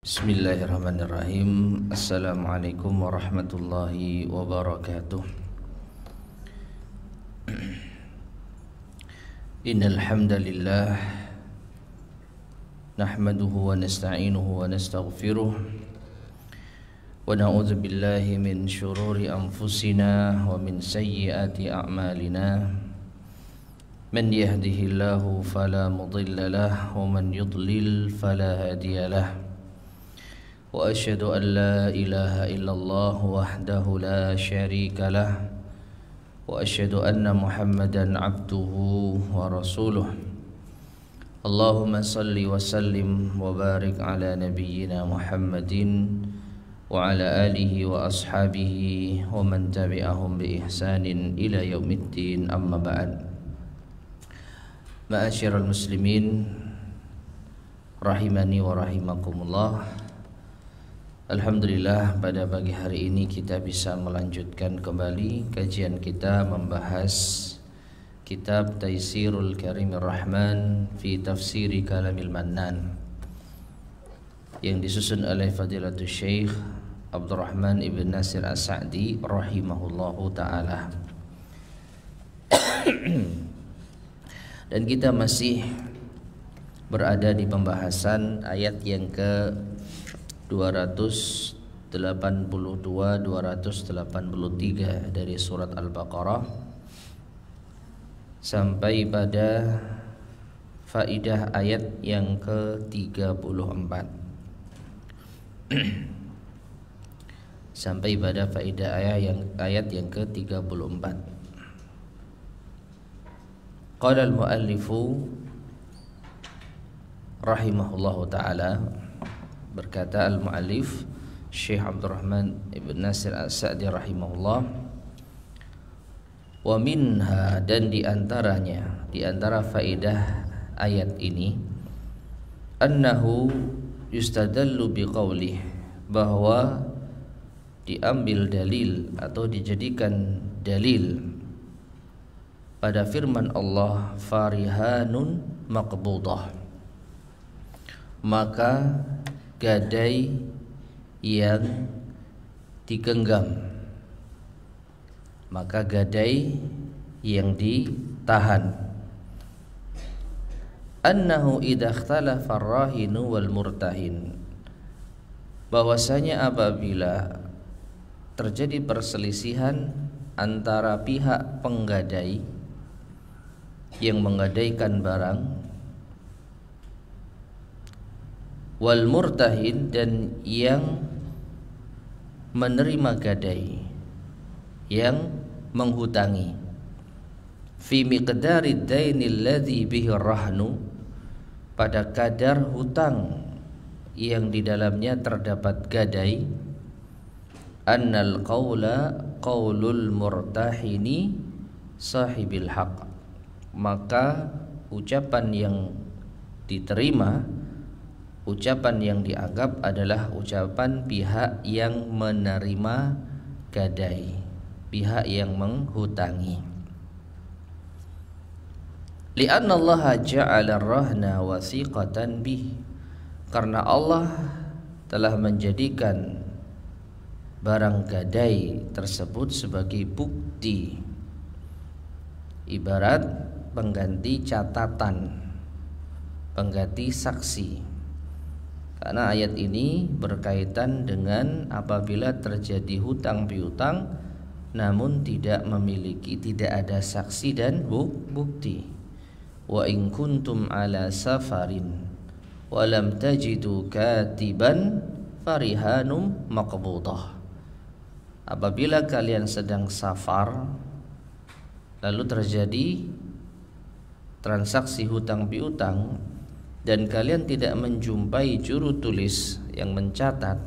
Bismillahirrahmanirrahim. Assalamualaikum warahmatullahi wabarakatuh. Innal hamdalillah nahmaduhu wa nasta'inuhu wa nastaghfiruh wa na'udzu billahi min shururi anfusina wa min sayyiati a'malina. Man yahdihillahu fala mudilla lahu wa man yudlil fala hadiya lahu. وأشهد أن لا إله إلا الله وحده لا شريك له وأشهد أن محمدا عبده ورسوله اللهم صل وسلم وبارك على نبينا محمد وعلى آله وأصحابه ومن تبعهم بإحسان إلى يوم الدين أما بعد. معاشر المسلمين rahimani wa rahimakumullah. Alhamdulillah, pada pagi hari ini kita bisa melanjutkan kembali kajian kita membahas kitab Taisirul Karimir Rahman fi Tafsiri Kalamil Mannan yang disusun oleh Fadilatul Syekh Abdurrahman Ibn Nasir As-Sa'di rahimahullahu ta'ala. Dan kita masih berada di pembahasan ayat yang ke 282-283 dari surat Al-Baqarah sampai pada faidah ayat yang ke-34. Sampai pada faidah ayat yang ke-34. Qala al-muallifu rahimahullahu ta'ala, berkata al-mu'allif Syekh Abdurrahman Ibn Nasir As-Sa'di rahimahullah, wa minha, dan diantaranya, diantara faidah ayat ini, annahu yustadallu biqaulih, bahwa diambil dalil atau dijadikan dalil pada firman Allah, farihanun maqbudah, maka gadai yang digenggam, maka gadai yang ditahan. Annahu idza ikhtalafa ar-rahinu wal murtahin, bahwasanya apabila terjadi perselisihan antara pihak penggadai yang menggadaikan barang wal murtahin, dan yang menerima gadai, yang menghutangi, fi miqdari daini alladhi bihi rahnu, pada kadar hutang yang di dalamnya terdapat gadai, annal qawla qawlul murtahini sahibil haq, maka ucapan yang diterima, ucapan yang dianggap adalah ucapan pihak yang menerima gadai, pihak yang menghutangi. Li'anna Allah ja'ala ar-rahna wasiqatan bih, karena Allah telah menjadikan barang gadai tersebut sebagai bukti, ibarat pengganti catatan, pengganti saksi. Karena ayat ini berkaitan dengan apabila terjadi hutang piutang namun tidak ada saksi dan bukti. Wa in kuntum ala safarin wa lam tajidu katiban farihanum maqbudah, apabila kalian sedang safar lalu terjadi transaksi hutang piutang dan kalian tidak menjumpai juru tulis yang mencatat,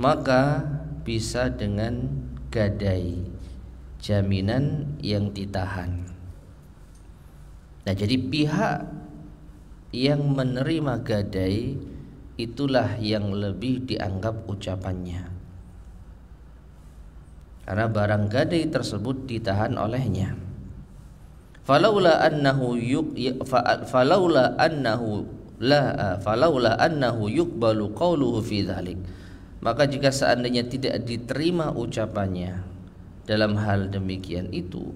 maka bisa dengan gadai, jaminan yang ditahan. Nah, jadi pihak yang menerima gadai itulah yang lebih dianggap ucapannya, karena barang gadai tersebut ditahan olehnya. Falaula annahu falaula annahu yuqbalu qawluhu fi dzalik, maka jika seandainya tidak diterima ucapannya dalam hal demikian itu,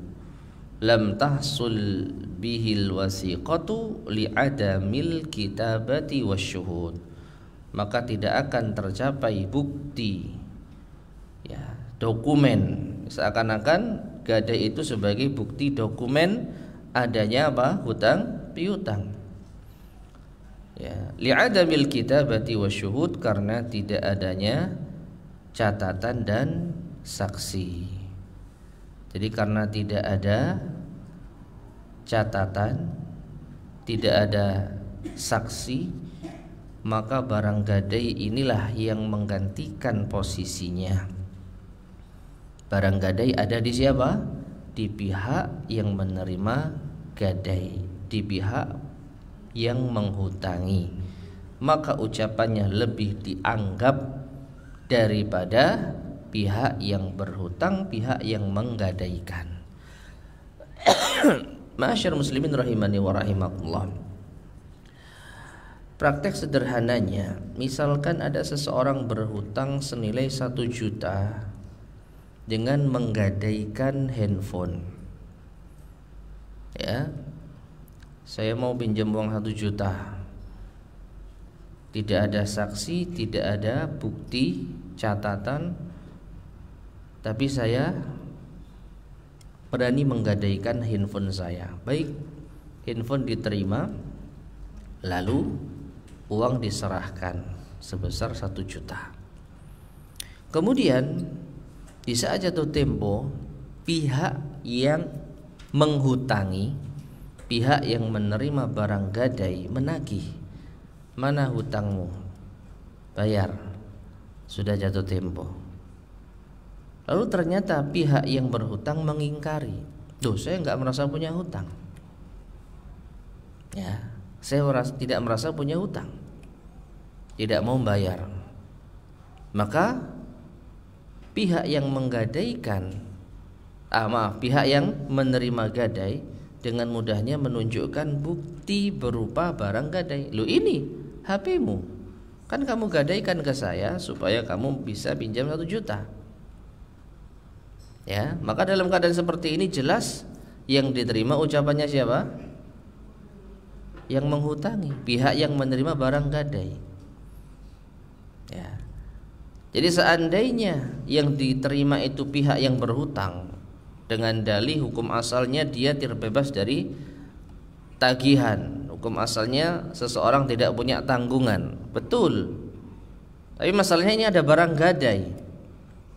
lam tahsul bihil wasiqatu li'adamil kitabati wasyuhud, maka tidak akan tercapai bukti, ya, dokumen, seakan-akan gadai itu sebagai bukti dokumen adanya apa? Hutang piutang. Ya, li'adamil kitabati wasyuhud, karena tidak adanya catatan dan saksi. Jadi karena tidak ada catatan, tidak ada saksi, maka barang gadai inilah yang menggantikan posisinya. Barang gadai ada di siapa? Di pihak yang menerima gadai, di pihak yang menghutangi, maka ucapannya lebih dianggap daripada pihak yang berhutang, pihak yang menggadaikan. Ma'asyar muslimin rahimani wa rahimakumullah. Praktek sederhananya, misalkan ada seseorang berhutang senilai 1 juta dengan menggadaikan handphone. Ya, saya mau pinjam uang 1 juta. Tidak ada saksi, tidak ada bukti, catatan, tapi saya berani menggadaikan handphone saya. Baik, handphone diterima, lalu uang diserahkan sebesar 1 juta. Kemudian di saat jatuh tempo, pihak yang menghutangi, pihak yang menerima barang gadai menagih, mana hutangmu? Bayar, sudah jatuh tempo. Lalu ternyata pihak yang berhutang mengingkari, saya nggak merasa punya hutang. Ya, saya tidak merasa punya hutang, tidak mau bayar. Maka pihak yang menggadaikan, pihak yang menerima gadai dengan mudahnya menunjukkan bukti berupa barang gadai. Lu ini HP-mu, kan kamu gadaikan ke saya supaya kamu bisa pinjam 1 juta. Ya, maka dalam keadaan seperti ini jelas yang diterima ucapannya siapa? Yang menghutangi, pihak yang menerima barang gadai. Ya. Jadi seandainya yang diterima itu pihak yang berhutang, dengan dalih hukum asalnya dia terbebas dari tagihan. Hukum asalnya seseorang tidak punya tanggungan. Betul. Tapi masalahnya ini ada barang gadai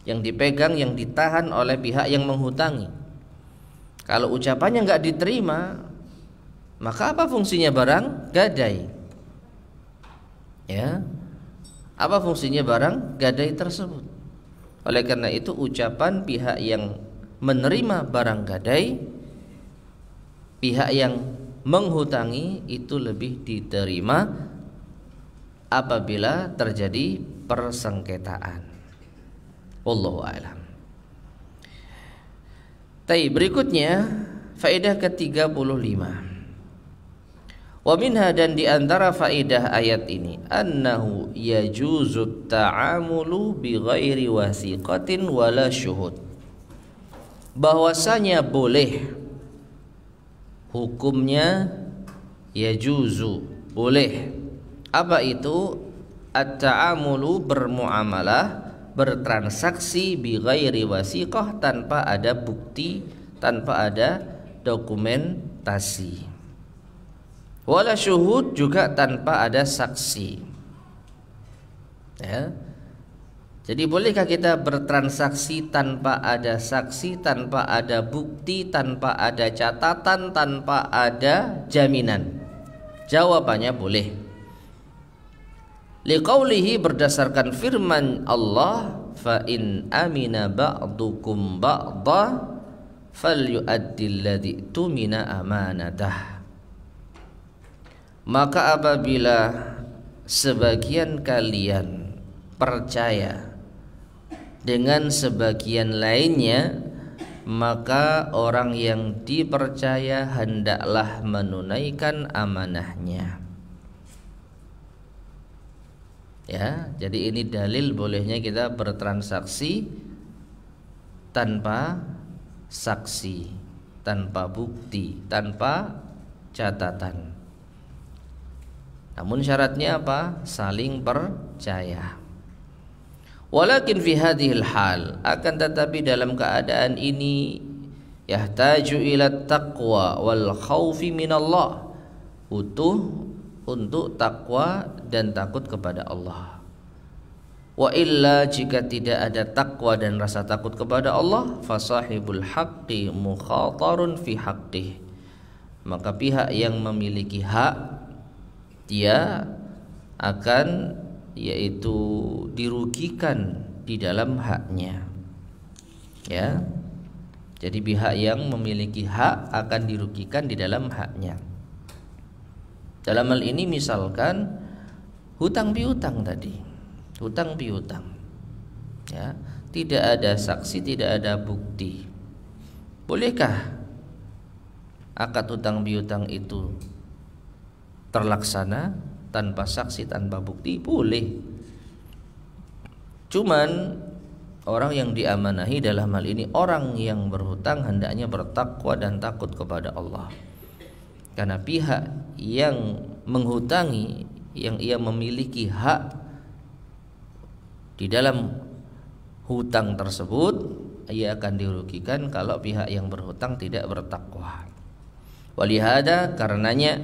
yang dipegang, yang ditahan oleh pihak yang menghutangi. Kalau ucapannya nggak diterima, maka apa fungsinya barang gadai? Ya, apa fungsinya barang gadai tersebut? Oleh karena itu ucapan pihak yang menerima barang gadai, pihak yang menghutangi itu lebih diterima apabila terjadi persengketaan. Wallahu a'lam. Berikutnya faedah ke-35. Wa minha, dan di antara faedah ayat ini, annahu yajuzu ta'amulu bi ghairi wasiqatin wala syuhud. Bahwasanya boleh, hukumnya yajuzu, boleh. Apa itu? At-ta'amulu, bermuamalah, bertransaksi bi ghairi wasiqah, tanpa ada bukti, tanpa ada dokumentasi. Wala syuhud, juga tanpa ada saksi. Ya. Jadi bolehkah kita bertransaksi tanpa ada saksi, tanpa ada bukti, tanpa ada catatan, tanpa ada jaminan? Jawabannya boleh. Liqaulihi, berdasarkan firman Allah, fa in amina ba'dukum ba'da falyu'addil ladzi tumina amanatah. Maka apabila sebagian kalian percaya dengan sebagian lainnya, maka orang yang dipercaya hendaklah menunaikan amanahnya. Ya, jadi ini dalil bolehnya kita bertransaksi tanpa saksi, tanpa bukti, tanpa catatan. Namun syaratnya apa? Saling percaya. Walakin fi hadhil hal, akan tetapi dalam keadaan ini yahtaju ila taqwa wal khaufi minallah, butuh untuk takwa dan takut kepada Allah. Wa illa, jika tidak ada takwa dan rasa takut kepada Allah, fasahibul haqqi mukhatarun fi haqqih, maka pihak yang memiliki hak dia akan yaitu dirugikan di dalam haknya. Ya. Jadi pihak yang memiliki hak akan dirugikan di dalam haknya. Dalam hal ini misalkan hutang piutang tadi, hutang piutang, ya, tidak ada saksi, tidak ada bukti. Bolehkah akad hutang piutang itu terlaksana tanpa saksi, tanpa bukti? Boleh. Cuman orang yang diamanahi dalam hal ini, orang yang berhutang hendaknya bertakwa dan takut kepada Allah. Karena pihak yang menghutangi, yang ia memiliki hak di dalam hutang tersebut, ia akan dirugikan kalau pihak yang berhutang tidak bertakwa. Walihada, karenanya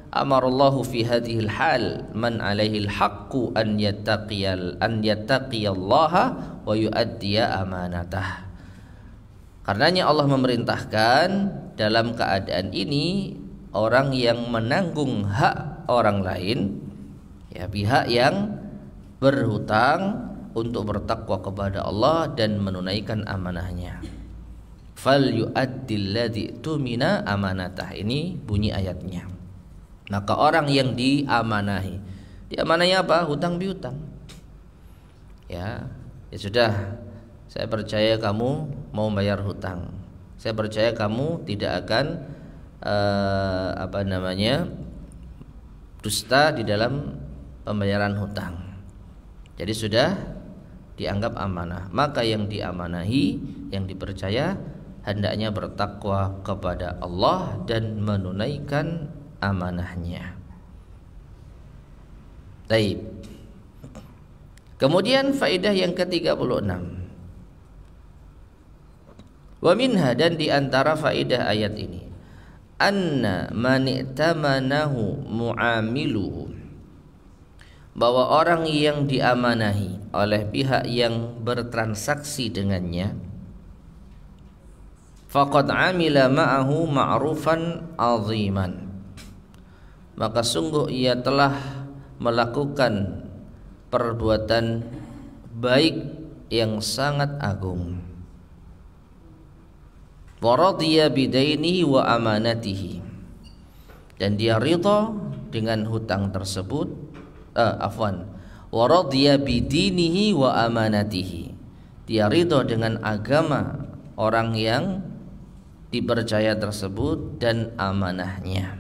amarallahu fi hadhil hal man alaihil haqqu an yattaqiyallaha wa yuaddiya amanatah. Karenanya Allah memerintahkan dalam keadaan ini orang yang menanggung hak orang lain, ya, pihak yang berhutang, untuk bertakwa kepada Allah dan menunaikan amanahnya. Fal yu'addil ladzi tumina amanatah, ini bunyi ayatnya. Maka orang yang diamanahi apa? Hutang piutang. Ya sudah, saya percaya kamu mau bayar hutang. Saya percaya kamu tidak akan dusta di dalam pembayaran hutang. Jadi sudah dianggap amanah. Maka yang diamanahi, yang dipercaya, hendaknya bertakwa kepada Allah dan menunaikan amanahnya. Baik. Kemudian faedah yang ke-36. Wa minha, dan di antara faedah ayat ini, anna man i'tamanahu mu'amiluhu, bahwa orang yang diamanahi oleh pihak yang bertransaksi dengannya, faqad amila ma'ahu ma'rufan 'aziman, maka sungguh ia telah melakukan perbuatan baik yang sangat agung. Wa radiya bidainihi wa amanatihi, dan dia ridha dengan hutang tersebut. Wa radiya bidinihi wa amanatihi, dia ridha dengan agama orang yang dipercaya tersebut dan amanahnya.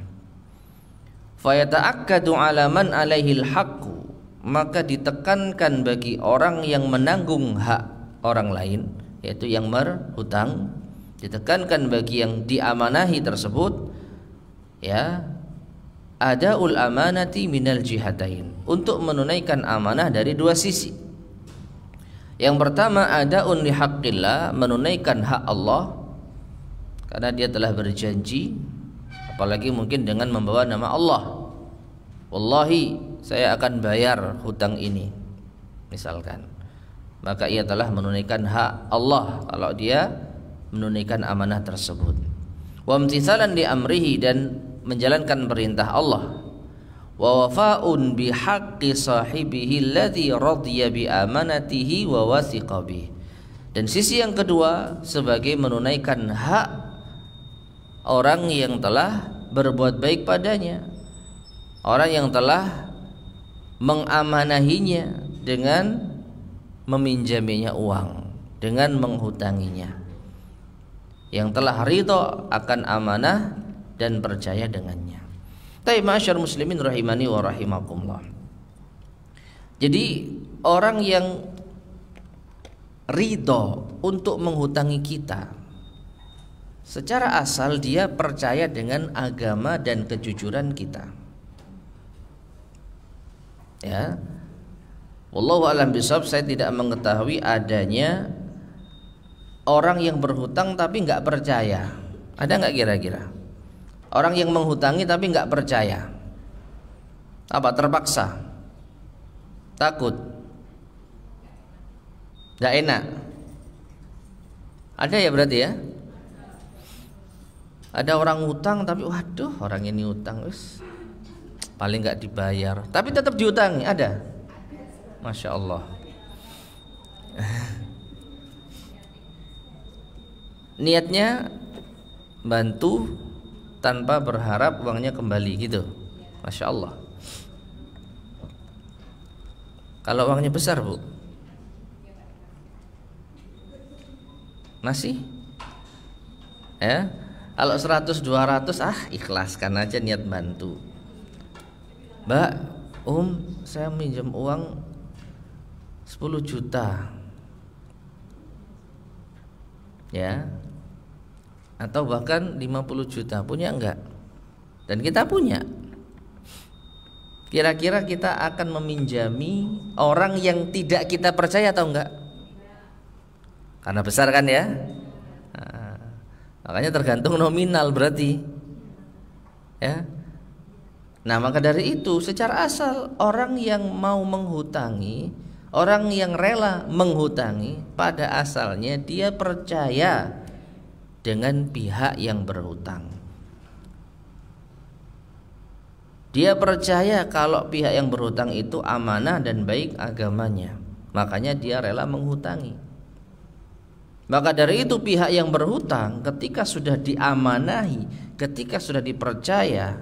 Fa yata'akkadu 'ala man 'alaihil haqqu, maka ditekankan bagi orang yang menanggung hak orang lain, yaitu yang berhutang, ditekankan bagi yang diamanahi tersebut, ya, adaul amanati minal jihatain, untuk menunaikan amanah dari dua sisi. Yang pertama, adaun li haqqillah, menunaikan hak Allah, karena dia telah berjanji, apalagi mungkin dengan membawa nama Allah, wallahi saya akan bayar hutang ini misalkan, maka ia telah menunaikan hak Allah kalau dia menunaikan amanah tersebut. Wa imtithalan li amrihi, dan menjalankan perintah Allah. Wa wafa'un bi haqqi sahibihi alladhi radiya bi amanatihi wa wathiqa bih, dan sisi yang kedua sebagai menunaikan hak orang yang telah berbuat baik padanya, orang yang telah mengamanahinya dengan meminjaminya uang, dengan menghutanginya, yang telah ridha akan amanah dan percaya dengannya. Tapi ma'asyar muslimin rahimani wa rahimakumullah, Jadi orang yang ridho untuk menghutangi kita, secara asal dia percaya dengan agama dan kejujuran kita. Ya, wallahu a'lam bishawab. Saya tidak mengetahui adanya orang yang berhutang tapi nggak percaya. Ada nggak kira-kira? Orang yang menghutangi tapi nggak percaya. Apa? Terpaksa? Takut? Nggak enak? Ada ya berarti ya? Ada orang hutang tapi waduh, orang ini hutang paling nggak dibayar, tapi tetap diutangi. Ada? Masya Allah. Niatnya bantu tanpa berharap uangnya kembali gitu. Masya Allah. Kalau uangnya besar, Bu, masih? Ya, kalau 100-200 ikhlaskan aja niat bantu. Mbak, saya minjem uang 10 juta. Ya. Atau bahkan 50 juta, punya enggak? Dan kita punya. Kira-kira kita akan meminjami orang yang tidak kita percaya atau enggak? Karena besar kan ya? Nah, makanya tergantung nominal berarti. Ya. Nah, maka dari itu secara asal orang yang mau menghutangi, orang yang rela menghutangi, pada asalnya dia percaya dengan pihak yang berhutang. Dia percaya kalau pihak yang berhutang itu amanah dan baik agamanya, makanya dia rela menghutangi. Maka dari itu pihak yang berhutang ketika sudah diamanahi, ketika sudah dipercaya,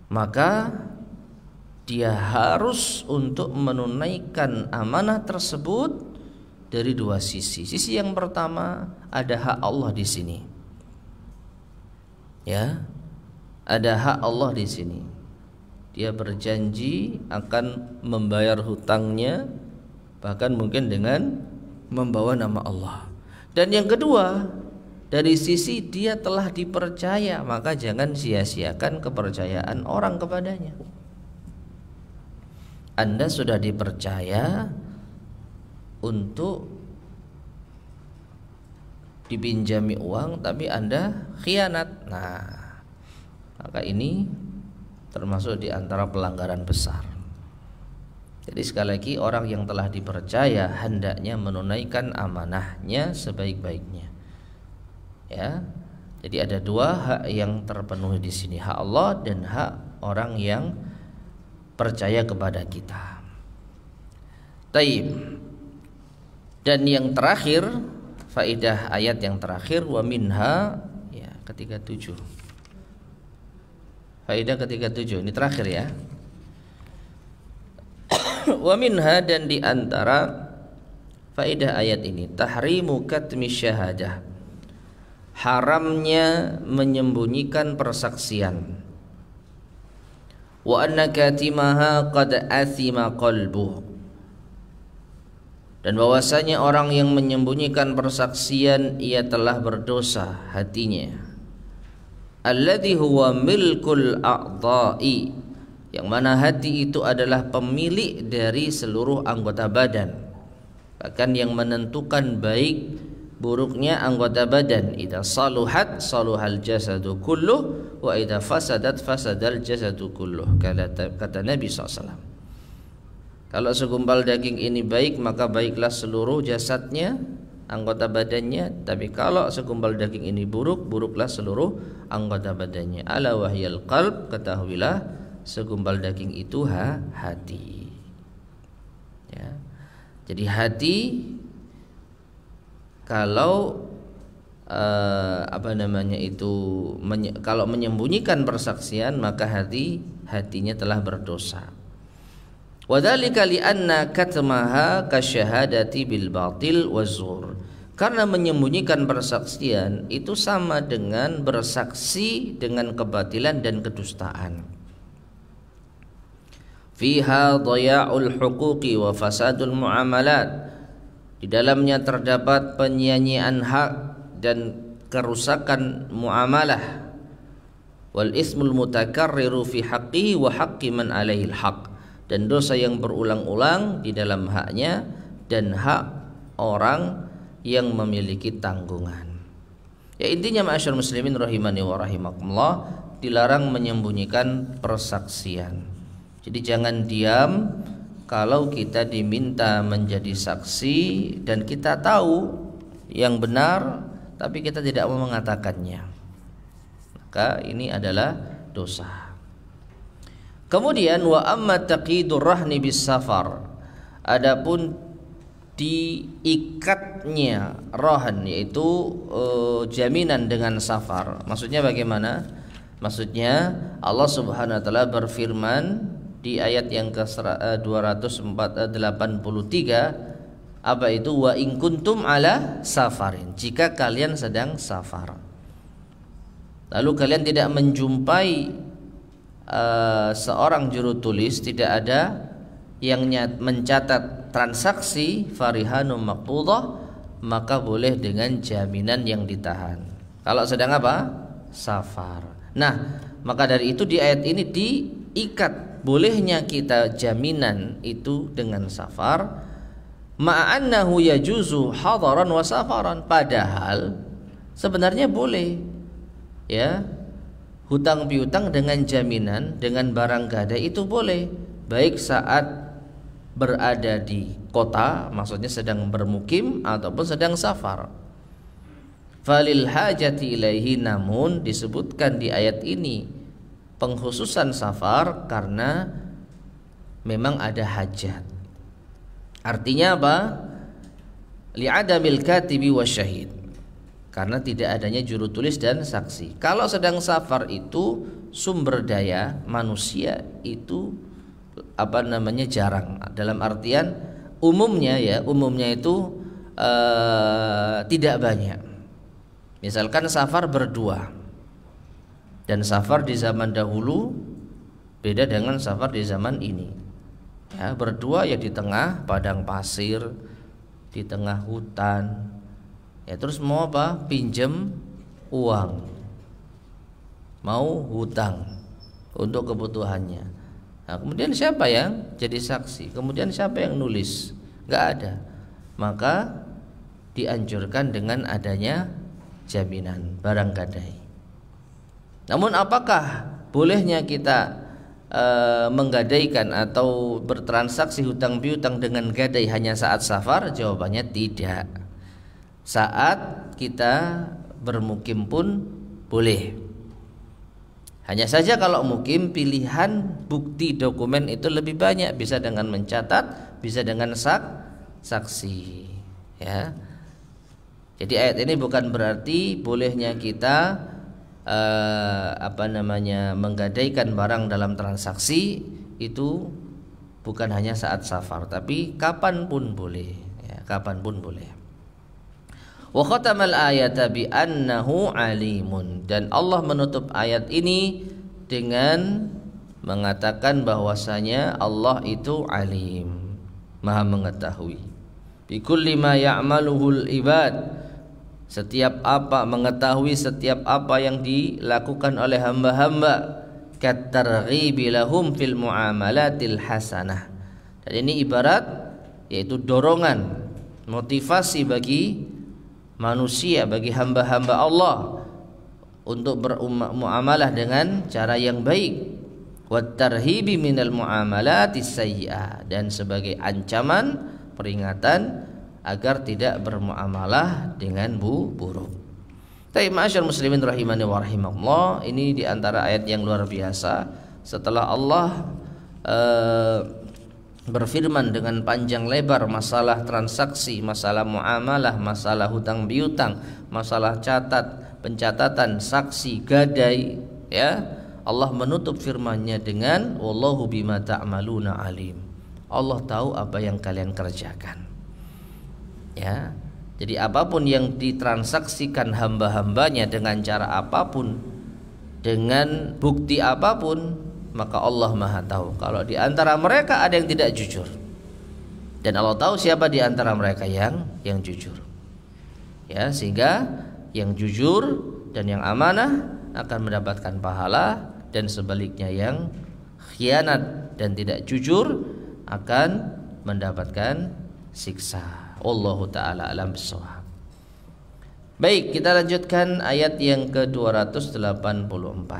maka dia harus untuk menunaikan amanah tersebut dari dua sisi. Sisi yang pertama, ada hak Allah di sini. Ya, ada hak Allah di sini. Dia berjanji akan membayar hutangnya, bahkan mungkin dengan membawa nama Allah. Dan yang kedua, dari sisi dia telah dipercaya, maka jangan sia-siakan kepercayaan orang kepadanya. Anda sudah dipercaya untuk dipinjami uang tapi Anda khianat. Nah, maka ini termasuk di antara pelanggaran besar. Jadi sekali lagi, orang yang telah dipercaya hendaknya menunaikan amanahnya sebaik-baiknya. Ya. Jadi ada dua hak yang terpenuhi di sini, hak Allah dan hak orang yang percaya kepada kita. Taib. Dan yang terakhir, faedah ayat yang terakhir, wa minha, ya, ketiga 7. Faedah ketiga 7 ini terakhir ya. Wa minha, dan di antara faedah ayat ini, tahrimu katmi syahadah, haramnya menyembunyikan persaksian. Wa anna katimaha qad athima qalbuh, dan bahwasanya orang yang menyembunyikan persaksian ia telah berdosa hatinya. Alladhi huwa milkul a'dha'i, yang mana hati itu adalah pemilik dari seluruh anggota badan, bahkan yang menentukan baik buruknya anggota badan. Idza saluhat saluhal jasadu kulluh wa idza fasadat fasadal jasadu kulluh, kata Nabi SAW. Kalau segumpal daging ini baik, maka baiklah seluruh jasadnya, anggota badannya. Tapi kalau segumpal daging ini buruk, buruklah seluruh anggota badannya. Ala wahyal qalb, ketahuilah segumpal daging itu hati. Ya. Jadi hati kalau kalau menyembunyikan persaksian, maka hatinya telah berdosa. Wadzalika li'anna katmaha kasyahadati bil batil wazur, karena menyembunyikan persaksian itu sama dengan bersaksi dengan kebatilan dan kedustaan. fiha dhaya'ul huquqi wa fasadul muamalat. Di dalamnya terdapat penyia-nyiaan hak dan kerusakan muamalah. Wal ismul mutakarriru fi haqqihi wa haqqi man alaihil haq, dan dosa yang berulang-ulang di dalam haknya dan hak orang yang memiliki tanggungan. Ya, intinya ma'asyar muslimin rahimani wa rahimakumullah, dilarang menyembunyikan persaksian. Jadi jangan diam kalau kita diminta menjadi saksi dan kita tahu yang benar tapi kita tidak mau mengatakannya, maka ini adalah dosa. Kemudian wa amma taqidur rahni bis safar, adapun diikatnya rohan, yaitu jaminan dengan safar. Maksudnya bagaimana? Maksudnya Allah Subhanahu wa taala berfirman di ayat yang ke-283, apa itu? Wa in kuntum ala safarin, jika kalian sedang safar, lalu kalian tidak menjumpai seorang juru tulis, tidak ada yang mencatat transaksi, farihanum maqbudah, maka boleh dengan jaminan yang ditahan kalau sedang apa? Safar. Nah, maka dari itu di ayat ini diikat bolehnya kita jaminan itu dengan safar, ma'annahu yajuzu hadaran wa safaran, padahal sebenarnya boleh ya hutang piutang dengan jaminan dengan barang gadai, itu boleh baik saat berada di kota, maksudnya sedang bermukim, ataupun sedang safar. Falil hajati ilaihi, namun disebutkan di ayat ini pengkhususan safar karena memang ada hajat. Artinya apa? Li'adamil katibi wasyahid, karena tidak adanya juru tulis dan saksi. Kalau sedang safar itu sumber daya manusia itu jarang, dalam artian umumnya itu tidak banyak. Misalkan safar berdua, dan safar di zaman dahulu beda dengan safar di zaman ini ya, berdua ya di tengah padang pasir, di tengah hutan ya, terus mau apa? Pinjem uang, mau hutang untuk kebutuhannya. Nah, kemudian siapa yang jadi saksi? Kemudian siapa yang nulis? Gak ada. Maka dianjurkan dengan adanya jaminan barang gadai. Namun apakah bolehnya kita menggadaikan atau bertransaksi hutang piutang dengan gadai hanya saat safar? Jawabannya tidak. Saat kita bermukim pun boleh. Hanya saja kalau mukim, pilihan bukti dokumen itu lebih banyak, bisa dengan mencatat, bisa dengan saksi ya. Jadi ayat ini bukan berarti bolehnya kita menggadaikan barang dalam transaksi itu bukan hanya saat safar, tapi kapanpun boleh ya, kapanpun boleh. Wa khatamal ayata bi annahu alimun, dan Allah menutup ayat ini dengan mengatakan bahwasanya Allah itu alim, maha mengetahui. Bi kulli ma ya'maluhul ibad, setiap apa, mengetahui setiap apa yang dilakukan oleh hamba-hamba. Katarghibi lahum fil muamalatil hasanah, dan ini ibarat yaitu dorongan, motivasi bagi manusia, bagi hamba-hamba Allah untuk bermuamalah dengan cara yang baik. Wat tarhibi minal muamalatis sayyi'ah, dan sebagai ancaman, peringatan agar tidak bermuamalah dengan buruk. Tapi ma'asyar muslimin rahimani wa rahimakumullah, ini diantara ayat yang luar biasa. Setelah Allah berfirman dengan panjang lebar masalah transaksi, masalah muamalah, masalah hutang piutang, masalah pencatatan, saksi, gadai ya, Allah menutup firman-Nya dengan wallahu bima ta'maluna alim. Allah tahu apa yang kalian kerjakan. Ya, jadi apapun yang ditransaksikan hamba-hambanya dengan cara apapun, dengan bukti apapun, maka Allah Maha tahu kalau di antara mereka ada yang tidak jujur. Dan Allah tahu siapa di antara mereka yang jujur. Ya, sehingga yang jujur dan yang amanah akan mendapatkan pahala, dan sebaliknya yang khianat dan tidak jujur akan mendapatkan siksa. Wallahu taala alam bissawab. Baik, kita lanjutkan ayat yang ke-284.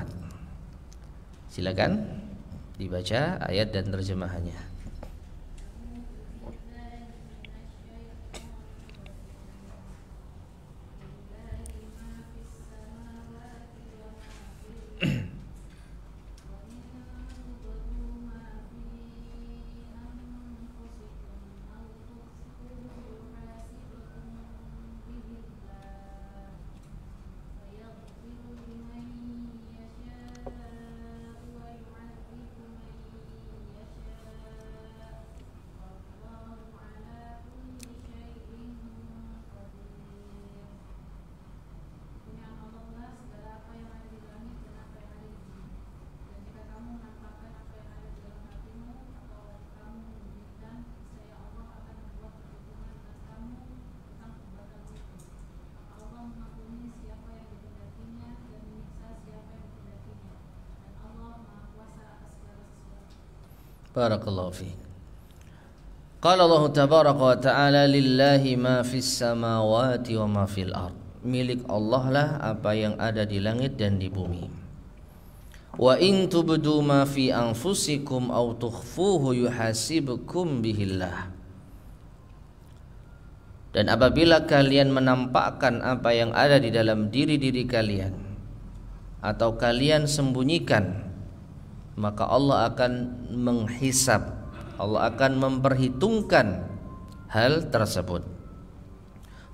Silakan dibaca ayat dan terjemahannya. Barakallahu fiik. Qala Allah tabaraka wa ta'ala lillahi ma fis samawati wa ma fil ard. Milik Allah lah apa yang ada di langit dan di bumi. Wa in tubdu ma fi anfusikum aw tukhfuhu yuhasibukum bihillah. Dan apabila kalian menampakkan apa yang ada di dalam diri-diri kalian atau kalian sembunyikan, maka Allah akan menghisab, Allah akan memperhitungkan hal tersebut.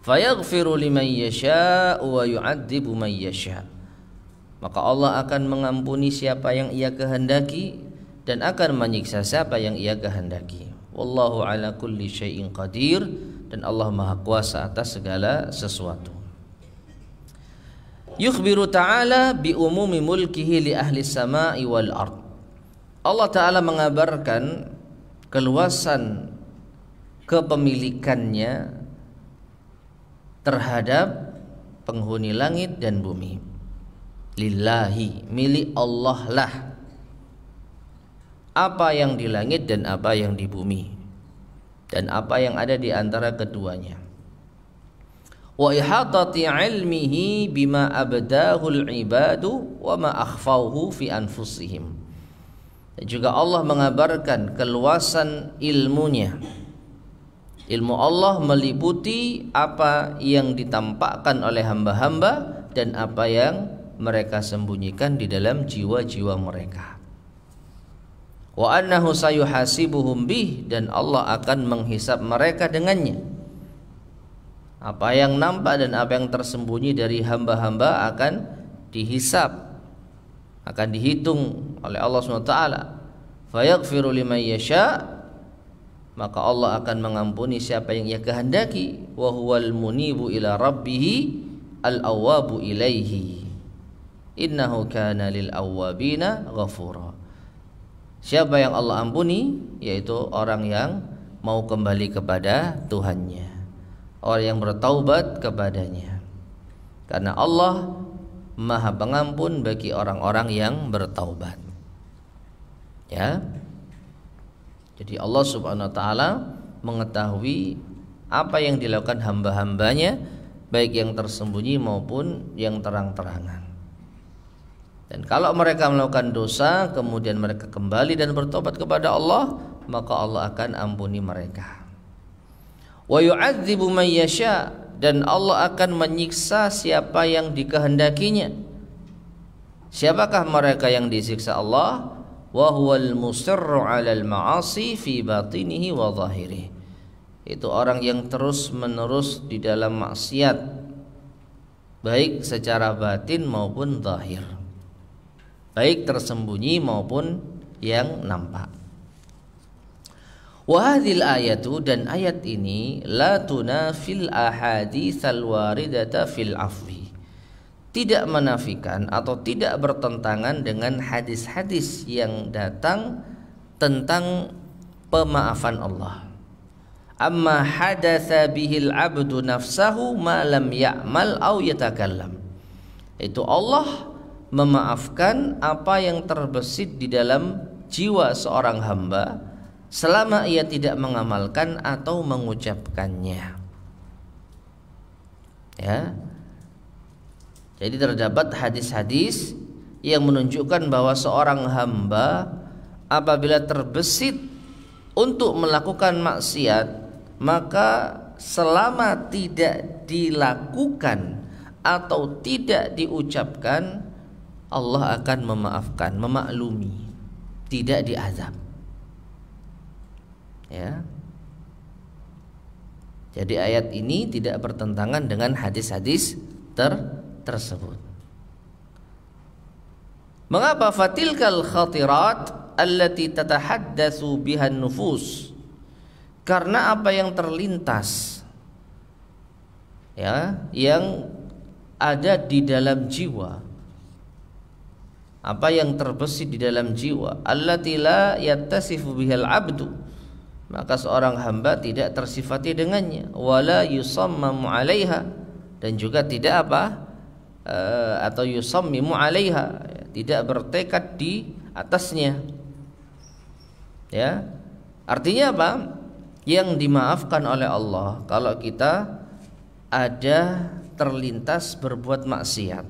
Fayaghfiru liman yasha' wa yu'adzibu man yasha'. Maka Allah akan mengampuni siapa yang Ia kehendaki dan akan menyiksa siapa yang Ia kehendaki. Wallahu ala kulli syai'in qadir, dan Allah Maha Kuasa atas segala sesuatu. Yukhbiru ta'ala bi umumi mulkihi li ahli samai wal ard. Allah Ta'ala mengabarkan keluasan kepemilikannya terhadap penghuni langit dan bumi. Lillahi, milik Allah lah apa yang di langit dan apa yang di bumi, dan apa yang ada di antara keduanya. Wa ihatati ilmihi bima abdahul ibadu wa ma akhfauhu fi anfusihim. Dan juga Allah mengabarkan keluasan ilmunya. Ilmu Allah meliputi apa yang ditampakkan oleh hamba-hamba dan apa yang mereka sembunyikan di dalam jiwa-jiwa mereka. Wa annahu sayuhasibuhum bih, dan Allah akan menghisab mereka dengannya. Apa yang nampak dan apa yang tersembunyi dari hamba-hamba akan dihisab, akan dihitung oleh Allah SWT. Fayaghfiru liman yasha', maka Allah akan mengampuni siapa yang Ia kehendaki. Wa huwal munibu ila rabbih al-awwabu ilaihi innahu kana lil awwabina ghafura. Siapa yang Allah ampuni, yaitu orang yang mau kembali kepada Tuhannya, orang yang bertaubat kepadanya, karena Allah Maha Pengampun bagi orang-orang yang bertaubat. Ya. Jadi Allah Subhanahu wa taala mengetahui apa yang dilakukan hamba-hambanya, baik yang tersembunyi maupun yang terang-terangan. Dan kalau mereka melakukan dosa kemudian mereka kembali dan bertobat kepada Allah, maka Allah akan ampuni mereka. Wa yu'adzibu man yasha', dan Allah akan menyiksa siapa yang dikehendakinya. Siapakah mereka yang disiksa Allah? Wa huwal musirru 'alal ma'asi fi batinihi wa zahirihi. Itu orang yang terus-menerus di dalam maksiat, baik secara batin maupun zahir, baik tersembunyi maupun yang nampak. Wa hadhil ayatu, dan ayat ini la tunafil ahaditsal waridata fil afwi, tidak menafikan atau tidak bertentangan dengan hadis-hadis yang datang tentang pemaafan Allah. Amma hadatsa bihil abdu nafsahu ma lam ya'mal aw yatakallam. Itu Allah memaafkan apa yang terbesit di dalam jiwa seorang hamba selama ia tidak mengamalkan atau mengucapkannya. Ya. Jadi terdapat hadis-hadis yang menunjukkan bahwa seorang hamba apabila terbesit untuk melakukan maksiat, maka selama tidak dilakukan atau tidak diucapkan, Allah akan memaafkan, memaklumi, tidak diazab. Ya. Jadi ayat ini tidak bertentangan dengan hadis-hadis tersebut. Mengapa fatilkal khatirat allati tatahaddatsu biha nufus? Karena apa yang terlintas, ya, yang ada di dalam jiwa, apa yang terbesit di dalam jiwa, allati la yattasifu bihal abdu, maka seorang hamba tidak tersifati dengannya, wala yusammamu 'alaiha, dan juga tidak atau yusammimu 'alaiha, tidak bertekad di atasnya. Ya. Artinya apa? Yang dimaafkan oleh Allah kalau kita ada terlintas berbuat maksiat.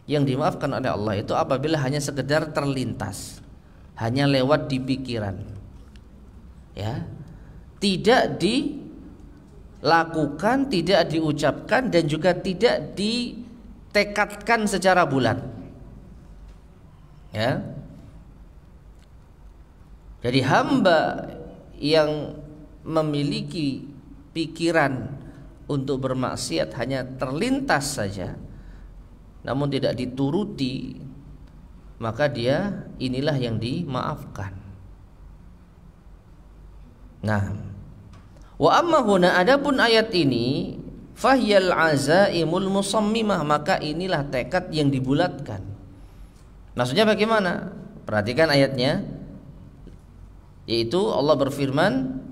Yang dimaafkan oleh Allah itu apabila hanya sekedar terlintas, hanya lewat di pikiran. Ya. Tidak dilakukan, tidak diucapkan, dan juga tidak ditekadkan secara bulat. Ya. Jadi hamba yang memiliki pikiran untuk bermaksiat hanya terlintas saja, namun tidak dituruti, maka dia inilah yang dimaafkan. Nah, wa amma huna, adapun ayat ini, fahyal azaimul musammimah, maka inilah tekad yang dibulatkan. Maksudnya bagaimana? Perhatikan ayatnya, yaitu Allah berfirman,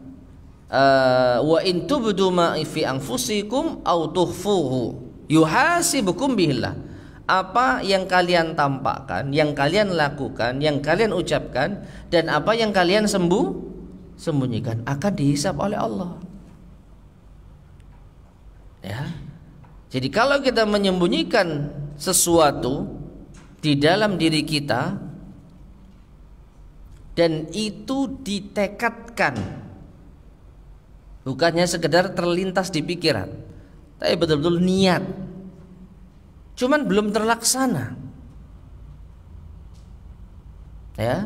wa in tubdu ma fi anfusikum aw tukhfuhu yuhasibukum bihillah. Apa yang kalian tampakkan, yang kalian lakukan, yang kalian ucapkan, dan apa yang kalian sembunyikan akan dihisab oleh Allah. Ya. Jadi kalau kita menyembunyikan sesuatu di dalam diri kita dan itu ditekadkan, bukannya sekedar terlintas di pikiran, tapi betul-betul niat, cuman belum terlaksana, ya,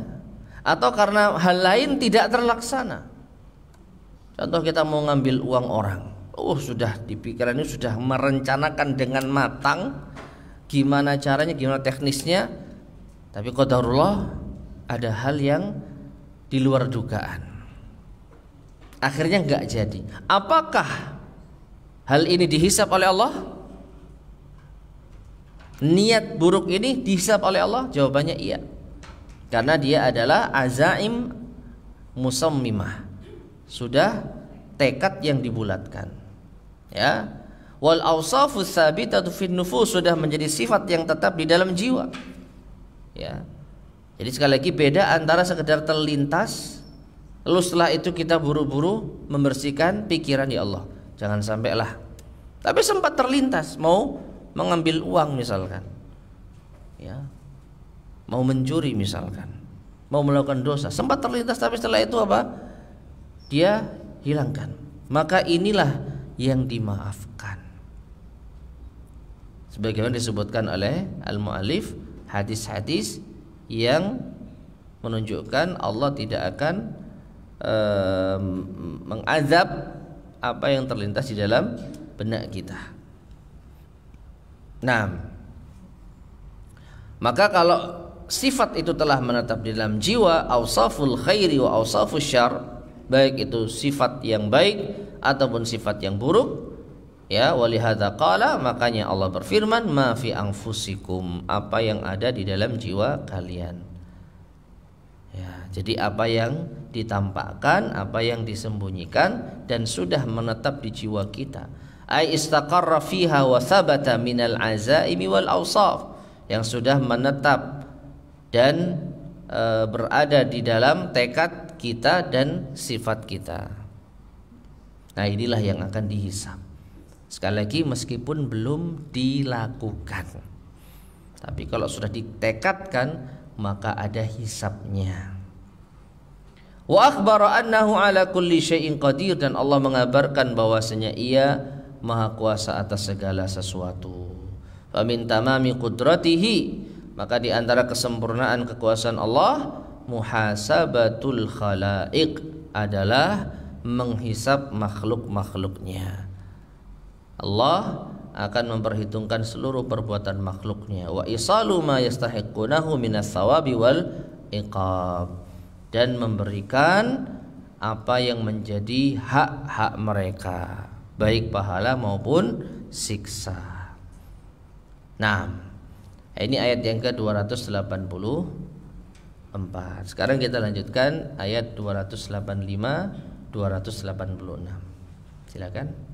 atau karena hal lain tidak terlaksana. Contoh kita mau ngambil uang orang, sudah di pikiran ini sudah merencanakan dengan matang gimana caranya, gimana teknisnya, tapi qadarullah ada hal yang di luar dugaan, akhirnya enggak jadi. Apakah hal ini dihisab oleh Allah? Niat buruk ini dihisab oleh Allah? Jawabannya iya, karena dia adalah azaim musammimah, sudah tekad yang dibulatkan. Ya, wal awsafus tsabitatu fin nufus, sudah menjadi sifat yang tetap di dalam jiwa. Ya. Jadi sekali lagi beda antara sekedar terlintas, lalu setelah itu kita buru-buru membersihkan pikiran, ya Allah, jangan sampailah. Tapi sempat terlintas mau mengambil uang misalkan, ya, mau mencuri misalkan, mau melakukan dosa, sempat terlintas, tapi setelah itu apa? Dia hilangkan. Maka inilah yang dimaafkan. Sebagaimana disebutkan oleh al-mu'allif, hadis-hadis yang menunjukkan Allah tidak akan mengazab apa yang terlintas di dalam benak kita. Nah, maka kalau sifat itu telah menetap di dalam jiwa, awsaful khairi wa awsafus syarr, baik itu sifat yang baik ataupun sifat yang buruk, Ya, walihada qala, makanya Allah berfirman, ma fi anfusikum, apa yang ada di dalam jiwa kalian. Ya, jadi apa yang ditampakkan, apa yang disembunyikan dan sudah menetap di jiwa kita. Ai istaqarra fiha wa thabata minal azaimi wal awsaf, yang sudah menetap dan berada di dalam tekad kita dan sifat kita. Nah, inilah yang akan dihisab. Sekali lagi, meskipun belum dilakukan, tapi kalau sudah ditekadkan maka ada hisabnya. Wa akhbara annahu ala kulli syai'in qadir, dan Allah mengabarkan bahwasanya Ia maha kuasa atas segala sesuatu. Fa min tamami qudratihi, maka di antara kesempurnaan kekuasaan Allah, muhasabatul khalaiq, adalah menghisab makhluk-makhluknya. Allah akan memperhitungkan seluruh perbuatan makhluknya. Wa isalu ma yastahiqunahu minas sawabi wal iqab, dan memberikan apa yang menjadi hak-hak mereka, baik pahala maupun siksa. Nah, ini ayat yang ke-284. Sekarang kita lanjutkan ayat 285, 286. Silakan.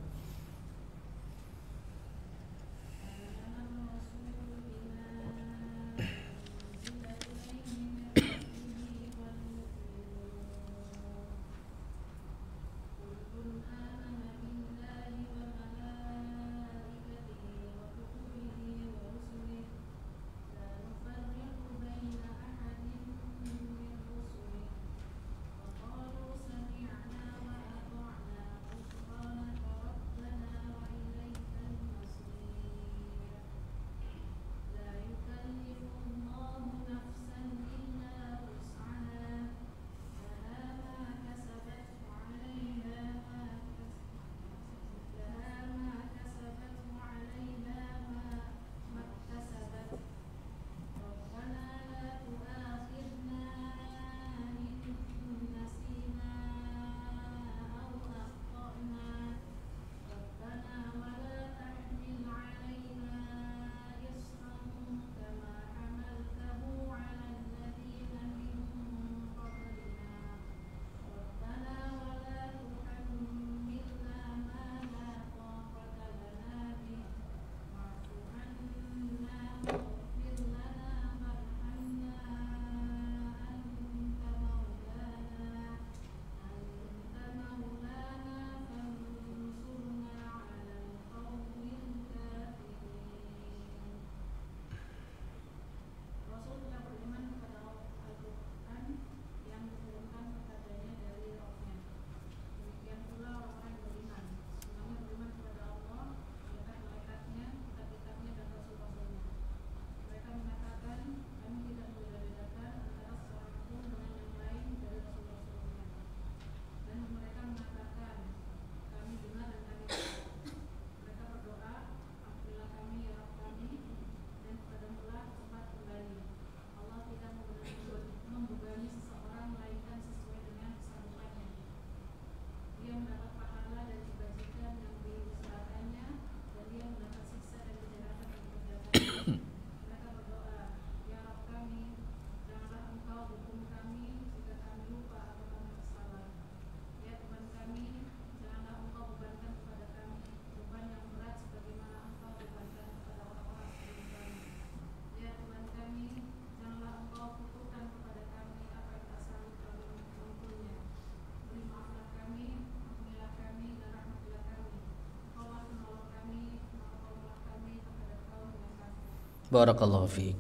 Barakallahu fiik.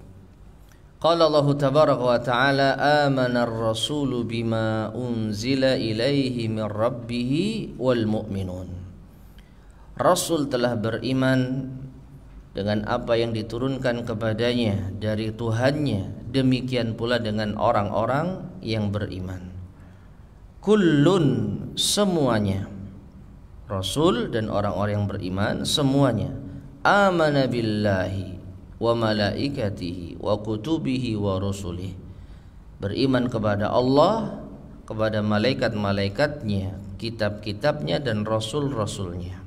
Qala Allah tabaraka wa ta'ala, amana ar-rasulu bima unzila ilaihi min rabbih wal mu'minun. Rasul telah beriman dengan apa yang diturunkan kepadanya dari Tuhannya, demikian pula dengan orang-orang yang beriman. Kullun, semuanya, Rasul dan orang-orang yang beriman semuanya, amana billahi wa malaikatihi wa kutubihi wa rusulih, beriman kepada Allah, kepada malaikat-malaikatnya, kitab-kitabnya dan rasul-rasulnya.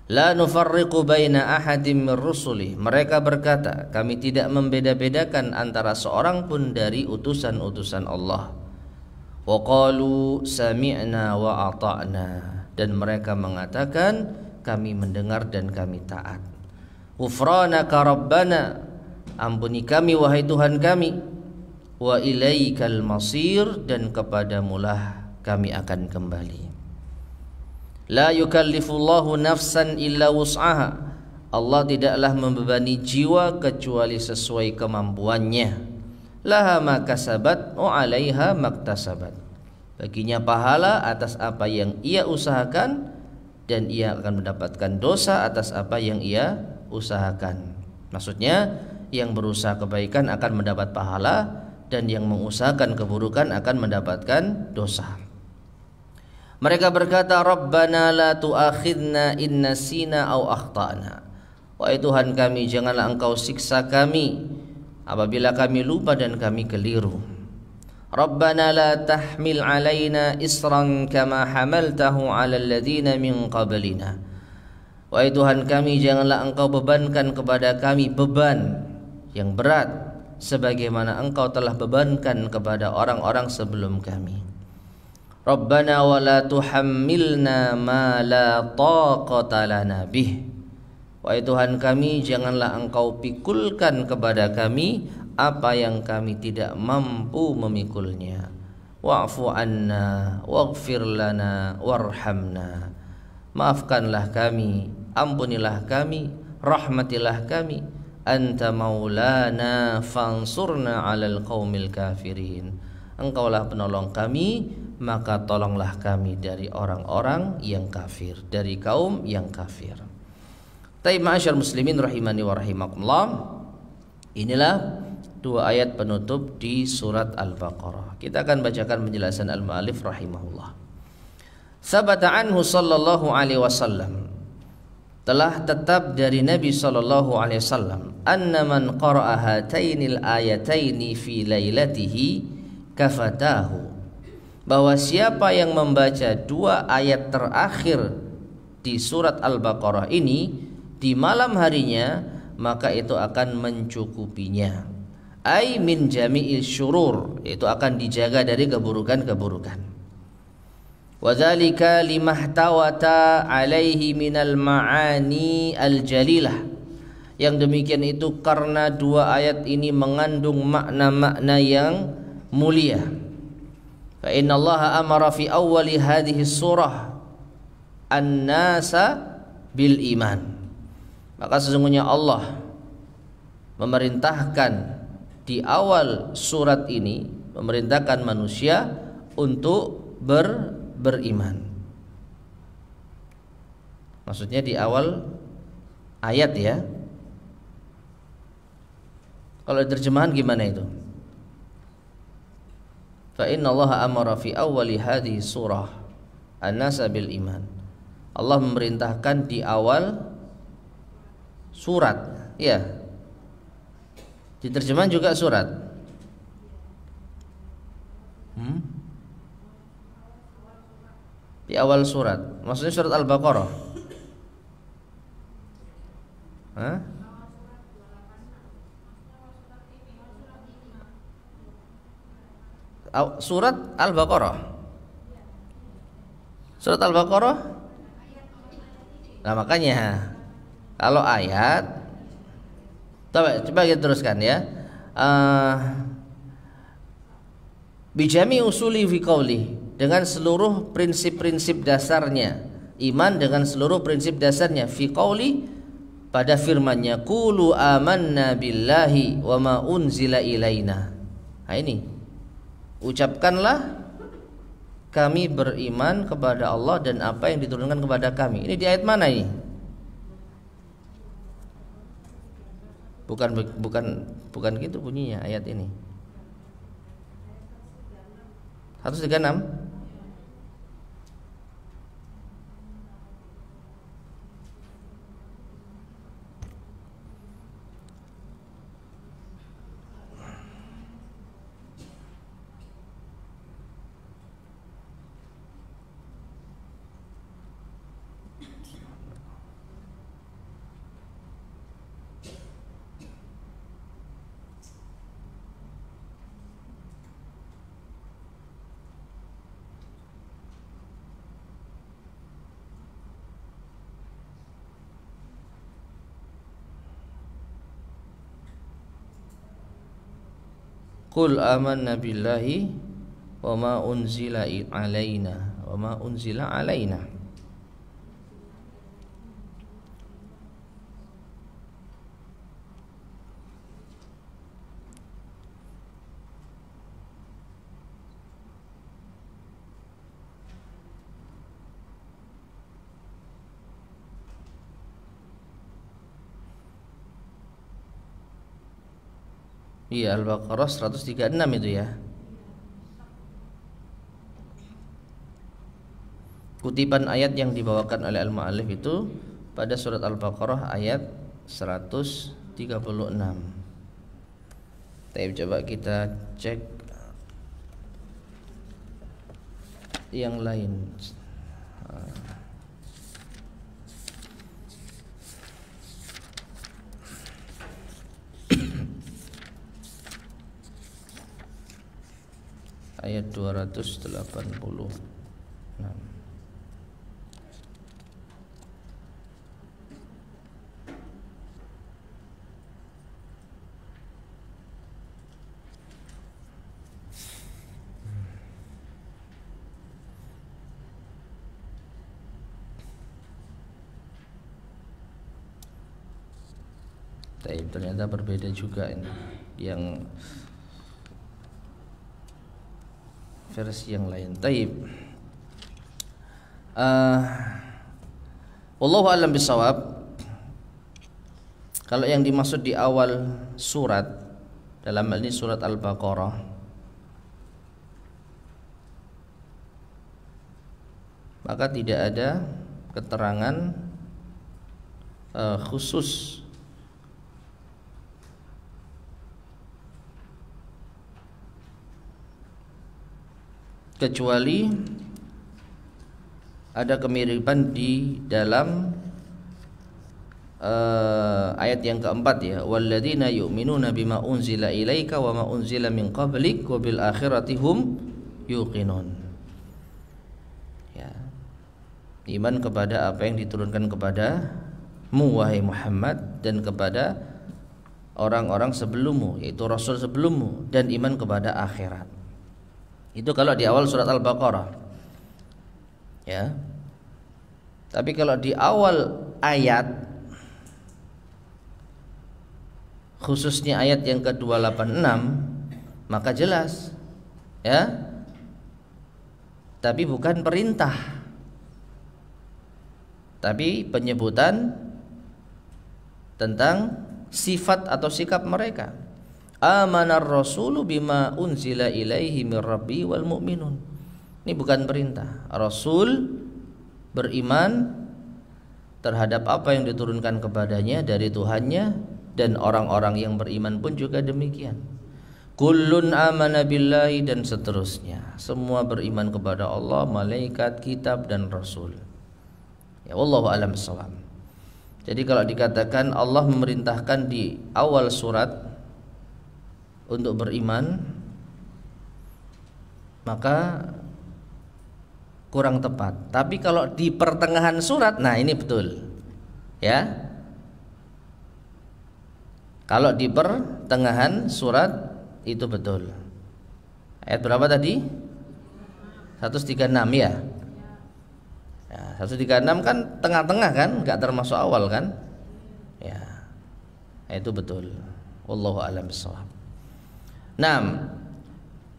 La nufarriqu baina ahadin min rusuli. Mereka berkata, kami tidak membeda-bedakan antara seorang pun dari utusan-utusan Allah. Wa qalu sami'na wa ata'na. Dan mereka mengatakan, kami mendengar dan kami taat. Ghufranaka rabbana, ampuni kami wahai Tuhan kami. Wa ilaikal masir, dan kepadamulah kami akan kembali. La yukallifullahu nafsan illa wus'aha. Allah tidaklah membebani jiwa kecuali sesuai kemampuannya. Laha ma kasabat wa 'alaiha maktasabat. Baginya pahala atas apa yang ia usahakan, dan ia akan mendapatkan dosa atas apa yang ia usahakan. Maksudnya, yang berusaha kebaikan akan mendapat pahala, dan yang mengusahakan keburukan akan mendapatkan dosa. Mereka berkata, Rabbana la tu'akhidna in nasina aw akhtana. Wahai Tuhan kami, janganlah Engkau siksa kami apabila kami lupa dan kami keliru. Rabbana la tahmil alaina isran kama hamaltahu ala alladhina min qablina. Wahai Tuhan kami, janganlah Engkau bebankan kepada kami beban yang berat sebagaimana Engkau telah bebankan kepada orang-orang sebelum kami. Rabbana wa la tuhammilna ma la taqata lana bih. Wahai Tuhan kami, janganlah Engkau pikulkan kepada kami apa yang kami tidak mampu memikulnya. Wa'fu anna waghfir lana warhamna. Maafkanlah kami, ampunilah kami, rahmatilah kami. Anta maulana fansurna 'alal qaumil kafirin. Engkaulah penolong kami, maka tolonglah kami dari orang-orang yang kafir, dari kaum yang kafir. Taib ma'asyar muslimin rahimani wa rahimakumullah. Inilah dua ayat penutup di surat Al-Baqarah. Kita akan bacakan penjelasan al-mu'allif rahimahullah. Sabata anhu sallallahu alaihi wasallam, telah tetap dari Nabi sallallahu alaihi wasallam, anna man qara'a hatainil ayataini fi lailatihi kafatahu, bahwa siapa yang membaca dua ayat terakhir di surat Al-Baqarah ini di malam harinya, maka itu akan mencukupinya. Ai min jami'il syurur, itu akan dijaga dari keburukan-keburukan. Wa dzalika limahtawata alaihi minal ma'ani al-jalilah. Yang demikian itu karena dua ayat ini mengandung makna-makna yang mulia. Fa inna Allah amara fi awwali hadhihi surah an-nasa bil iman. Maka sesungguhnya Allah memerintahkan di awal surat ini, memerintahkan manusia untuk beriman. Maksudnya di awal ayat ya. Kalau terjemahan gimana itu? Fa inna Allah amara fi awwali hadhihi surah an-nasa bil iman. Allah memerintahkan di awal surat, ya. Di terjemahan juga surat. Di awal surat. Maksudnya surat Al-Baqarah. Surat Al-Baqarah. Surat Al-Baqarah. Nah makanya kalau ayat, coba kita teruskan ya. Bijami usuli fi qauli, dengan seluruh prinsip-prinsip dasarnya, iman dengan seluruh prinsip dasarnya, fi qauli, pada firman-Nya, qulu amanna billahi wa ma unzila ilaina. Nah ini, ucapkanlah kami beriman kepada Allah dan apa yang diturunkan kepada kami. Ini di ayat mana ini? Bukan gitu bunyinya ayat ini. 136. Qul amanna billahi wa ma unzila alaina wa ma unzila alaina. Iya, Al-Baqarah 136 itu ya. Kutipan ayat yang dibawakan oleh al-mu'allif itu pada surat Al-Baqarah ayat 136. Tapi coba kita cek yang lain. Ayat 286. Ternyata berbeda juga ini yang versi yang lain. Taib. Wallahu a'lam bishawab. Kalau yang dimaksud di awal surat, dalam hal ini surat Al-Baqarah, maka tidak ada keterangan khusus kecuali ada kemiripan di dalam ayat yang keempat ya, walladzina yu'minuna bima unzila ilaika wa ma unzila min qablik wa bil akhirati hum yuqinun. Ya. Iman kepada apa yang diturunkan kepadamu wahai Muhammad dan kepada orang-orang sebelummu, yaitu rasul sebelummu, dan iman kepada akhirat. Itu kalau di awal surat Al-Baqarah. Ya. Tapi kalau di awal ayat, khususnya ayat yang ke-286, maka jelas, ya. Tapi bukan perintah, tapi penyebutan tentang sifat atau sikap mereka. Amanar rasulu bima unzila ilaihi mir rabbi wal mu'minun. Ini bukan perintah. Rasul beriman terhadap apa yang diturunkan kepadanya dari Tuhannya, dan orang-orang yang beriman pun juga demikian. Kullun amana billahi, dan seterusnya. Semua beriman kepada Allah, malaikat, kitab, dan rasul. Ya, wallahu a'lam bishawab. Jadi kalau dikatakan Allah memerintahkan di awal surat untuk beriman, maka kurang tepat. Tapi kalau di pertengahan surat, nah ini betul. Ya. Kalau di pertengahan surat itu betul. Ayat berapa tadi? 136 ya. Ya, 136 kan tengah-tengah kan, enggak termasuk awal kan? Ya. Itu betul. Wallahu a'lam bishawab. Nah,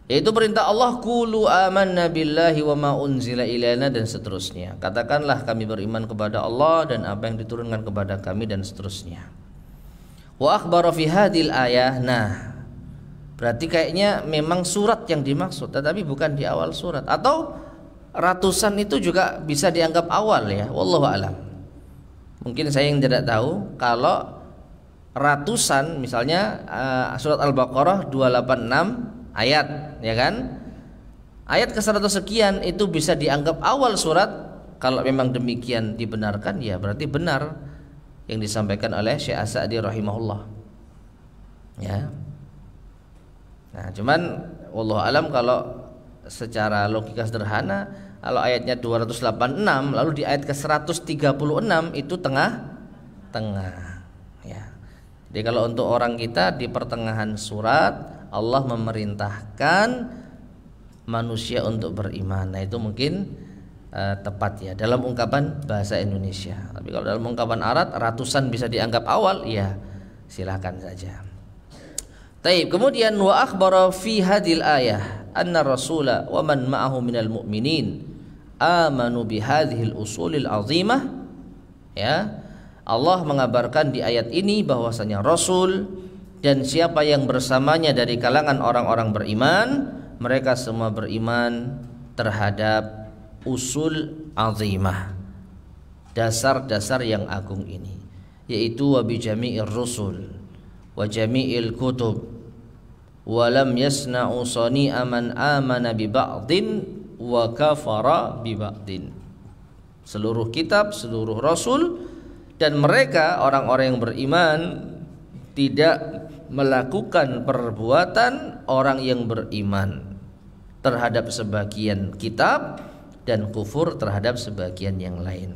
yaitu perintah Allah, qulu amanna billahi wa ma unzila ilaina, dan seterusnya. Katakanlah kami beriman kepada Allah dan apa yang diturunkan kepada kami, dan seterusnya. Wa akhbara fi hadhil ayah. Nah, berarti kayaknya memang surat yang dimaksud, tetapi bukan di awal surat. Atau ratusan itu juga bisa dianggap awal ya, wallahu alam. Mungkin saya yang tidak tahu. Kalau ratusan misalnya surat Al-Baqarah 286 ayat, ya kan? Ayat ke-100 sekian itu bisa dianggap awal surat. Kalau memang demikian dibenarkan, ya berarti benar yang disampaikan oleh Syekh As-Sa'di rahimahullah. Ya. Nah, cuman wallahu alam kalau secara logika sederhana, kalau ayatnya 286 lalu di ayat ke-136 itu tengah-tengah. Ya. Jadi kalau untuk orang kita di pertengahan surat Allah memerintahkan manusia untuk beriman. Nah, itu mungkin tepat ya dalam ungkapan bahasa Indonesia. Tapi kalau dalam ungkapan Arab ratusan bisa dianggap awal, ya silakan saja. Taib. Kemudian wa akhbara fi hadhil ayah anna rasula wa man ma'ahu minal mu'minin amanu bi hadhil usulil azimah. Ya, Allah mengabarkan di ayat ini bahwasanya Rasul dan siapa yang bersamanya dari kalangan orang-orang beriman, mereka semua beriman terhadap usul azimah, dasar-dasar yang agung ini, yaitu wa bi jami'ir rusul wa jami'il kutub wa lam yasna'u sani'a man amana bi ba'din wa kafara bi ba'din. Seluruh kitab, seluruh rasul, dan mereka orang-orang yang beriman tidak melakukan perbuatan orang yang beriman terhadap sebagian kitab dan kufur terhadap sebagian yang lain.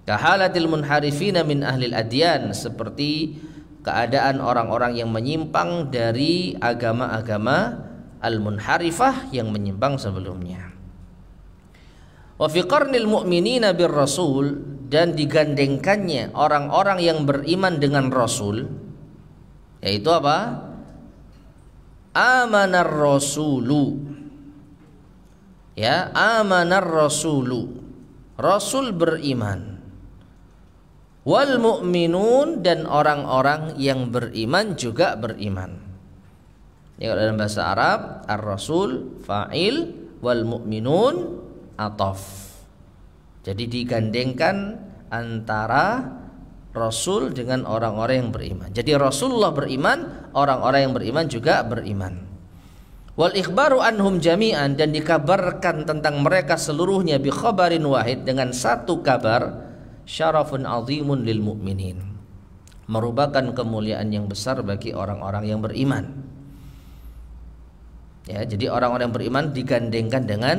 Kahalatil munharifina min ahlil adyan, seperti keadaan orang-orang yang menyimpang dari agama-agama al-munharifah yang menyimpang sebelumnya. Wa fi qarnil mu'minina bir rasul, dan digandengkannya orang-orang yang beriman dengan rasul, yaitu apa? Amanar rasulu. Ya, amanar rasulu, rasul beriman. Wal mu'minun, dan orang-orang yang beriman juga beriman. Ya, dalam bahasa Arab ar-rasul fa'il, wal mu'minun ataf. Jadi digandengkan antara rasul dengan orang-orang yang beriman. Jadi Rasulullah beriman, orang-orang yang beriman juga beriman. Wal ikhbaru anhum jami'an, dan dikabarkan tentang mereka seluruhnya bi khabarin wahid, dengan satu kabar, syarafun azimun lil mu'minin, merupakan kemuliaan yang besar bagi orang-orang yang beriman. Ya, jadi orang-orang yang beriman digandengkan dengan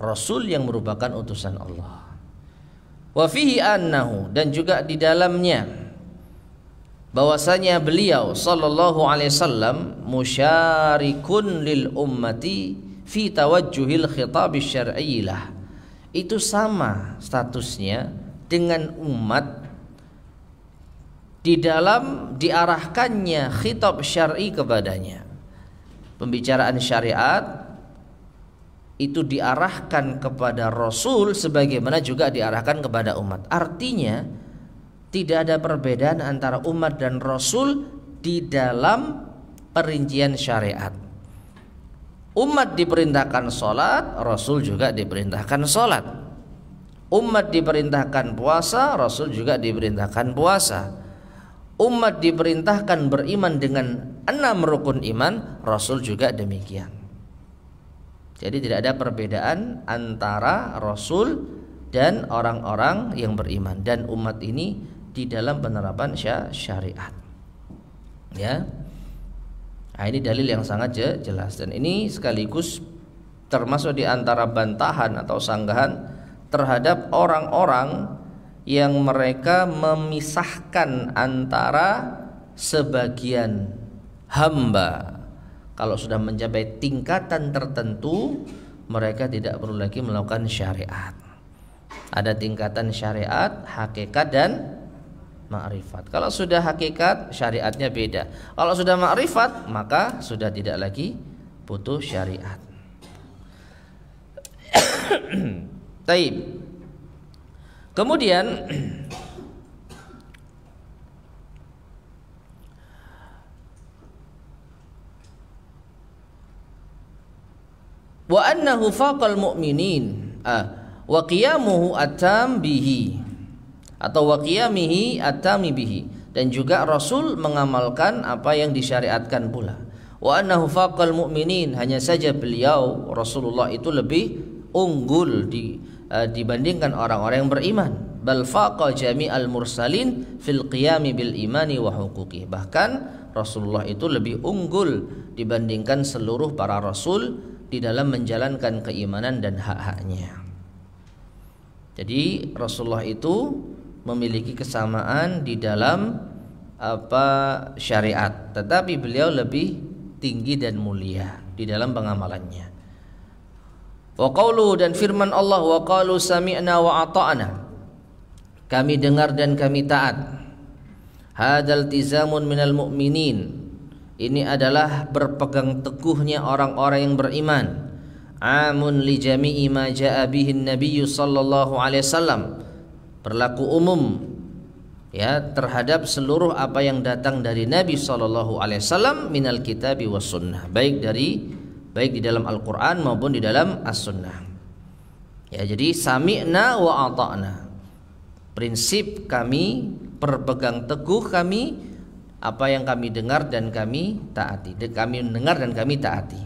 rasul yang merupakan utusan Allah. Wa fihi annahu, dan juga di dalamnya bahwasanya beliau sallallahu alaihi wasallam musyarikun lil ummati fi tawajjuhil khitab syar'i lah. Itu sama statusnya dengan umat di dalam diarahkannya khitab syar'i kepadanya. Pembicaraan syariat itu diarahkan kepada Rasul sebagaimana juga diarahkan kepada umat. Artinya tidak ada perbedaan antara umat dan Rasul di dalam perincian syariat. Umat diperintahkan sholat, Rasul juga diperintahkan sholat. Umat diperintahkan puasa, Rasul juga diperintahkan puasa. Umat diperintahkan beriman dengan 6 rukun iman, Rasul juga demikian. Jadi tidak ada perbedaan antara Rasul dan orang-orang yang beriman dan umat ini di dalam penerapan syariat. Ya. Nah, ini dalil yang sangat jelas, dan ini sekaligus termasuk di antara bantahan atau sanggahan terhadap orang-orang yang mereka memisahkan antara sebagian hamba. Kalau sudah mencapai tingkatan tertentu, mereka tidak perlu lagi melakukan syariat. Ada tingkatan syariat, hakikat dan ma'rifat. Kalau sudah hakikat, syariatnya beda. Kalau sudah ma'rifat, maka sudah tidak lagi butuh syariat. Taib. Kemudian wa annahu faqal mu'minin wa qiyamuhu atam bihi, atau wa qiyamihi atami bihi, dan juga Rasul mengamalkan apa yang disyariatkan pula. Wa annahu faqal mu'minin, hanya saja beliau Rasulullah itu lebih unggul dibandingkan orang-orang yang beriman. Bal faqa jami'al mursalin fil qiyami bil imani wa huquqi, bahkan Rasulullah itu lebih unggul dibandingkan seluruh para rasul di dalam menjalankan keimanan dan hak-haknya. Jadi Rasulullah itu memiliki kesamaan di dalam syariat, tetapi beliau lebih tinggi dan mulia di dalam pengamalannya. Wa qaulu, dan firman Allah, wa qalu sami'na wa ata'na, kami dengar dan kami taat. Hadzal tizamun minal mu'minin, ini adalah berpegang teguhnya orang-orang yang beriman. Amun li jami'i ma ja'a bihi an-nabiy sallallahu alaihi wasallam, berlaku umum ya terhadap seluruh apa yang datang dari Nabi sallallahu alaihi wasallam minal kitabi was sunnah, baik di dalam Al-Qur'an maupun di dalam As-Sunnah. Ya, jadi sami'na wa ata'na. Prinsip kami, berpegang teguh kami apa yang kami dengar dan kami taati. Kami dengar dan kami taati.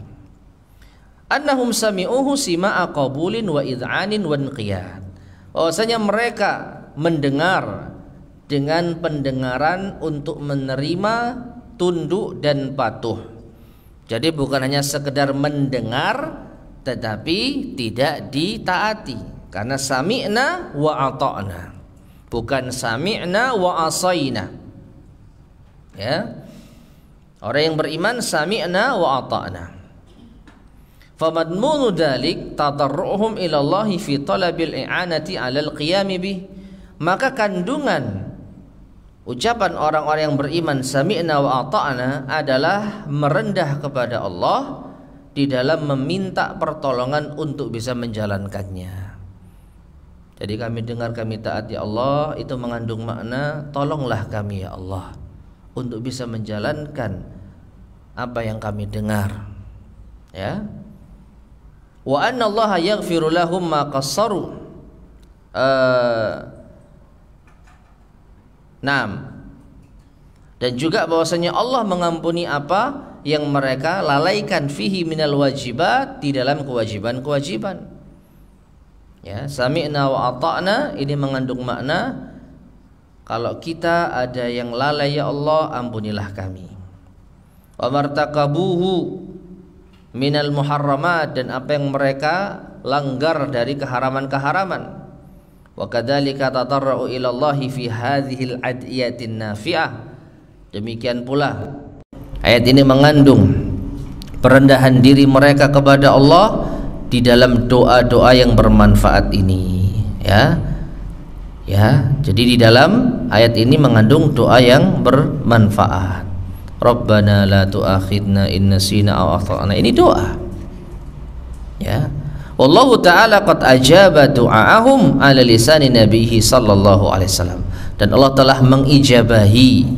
Annahum sami'uhu sima'a qabulin wa id'anin wa inqiyad. Bahwasanya mereka mendengar dengan pendengaran untuk menerima, tunduk dan patuh. Jadi bukan hanya sekedar mendengar tetapi tidak ditaati. Karena sami'na wa ata'na, bukan sami'na wa asaina. Ya. Orang yang beriman sami'na wa ata'na. Famadmunu dzalik tadarruhum ila Allah fi talabil i'anati 'alal qiyam bih. Maka kandungan ucapan orang-orang yang beriman sami'na wa ata'na adalah merendah kepada Allah di dalam meminta pertolongan untuk bisa menjalankannya. Jadi kami dengar, kami taat ya Allah, itu mengandung makna tolonglah kami ya Allah untuk bisa menjalankan apa yang kami dengar. Ya. Wa anna Allah yaghfiru lahum ma qassaru. Dan juga bahwasanya Allah mengampuni apa yang mereka lalaikan fihi minal wajibat, di dalam kewajiban-kewajiban. Ya, sami'na wa ata'na ini mengandung makna kalau kita ada yang lalai ya Allah, ampunilah kami. Wa martakabuhu minal muharramat, dan apa yang mereka langgar dari keharaman-keharaman. Wa kadzalika tadarra'u ila Allah fi hadhil adiyatin nafi'ah. Demikian pula ayat ini mengandung perendahan diri mereka kepada Allah di dalam doa-doa yang bermanfaat ini. Ya. Ya, jadi di dalam ayat ini mengandung doa yang bermanfaat. Rabbana la tu'akhidna in nasina aw akhtana. Ini doa. Ya. Wallahu ta'ala qad ajaba du'aahum ala lisani nabiyhi sallallahu alaihi wasallam. Dan Allah telah mengijabahi,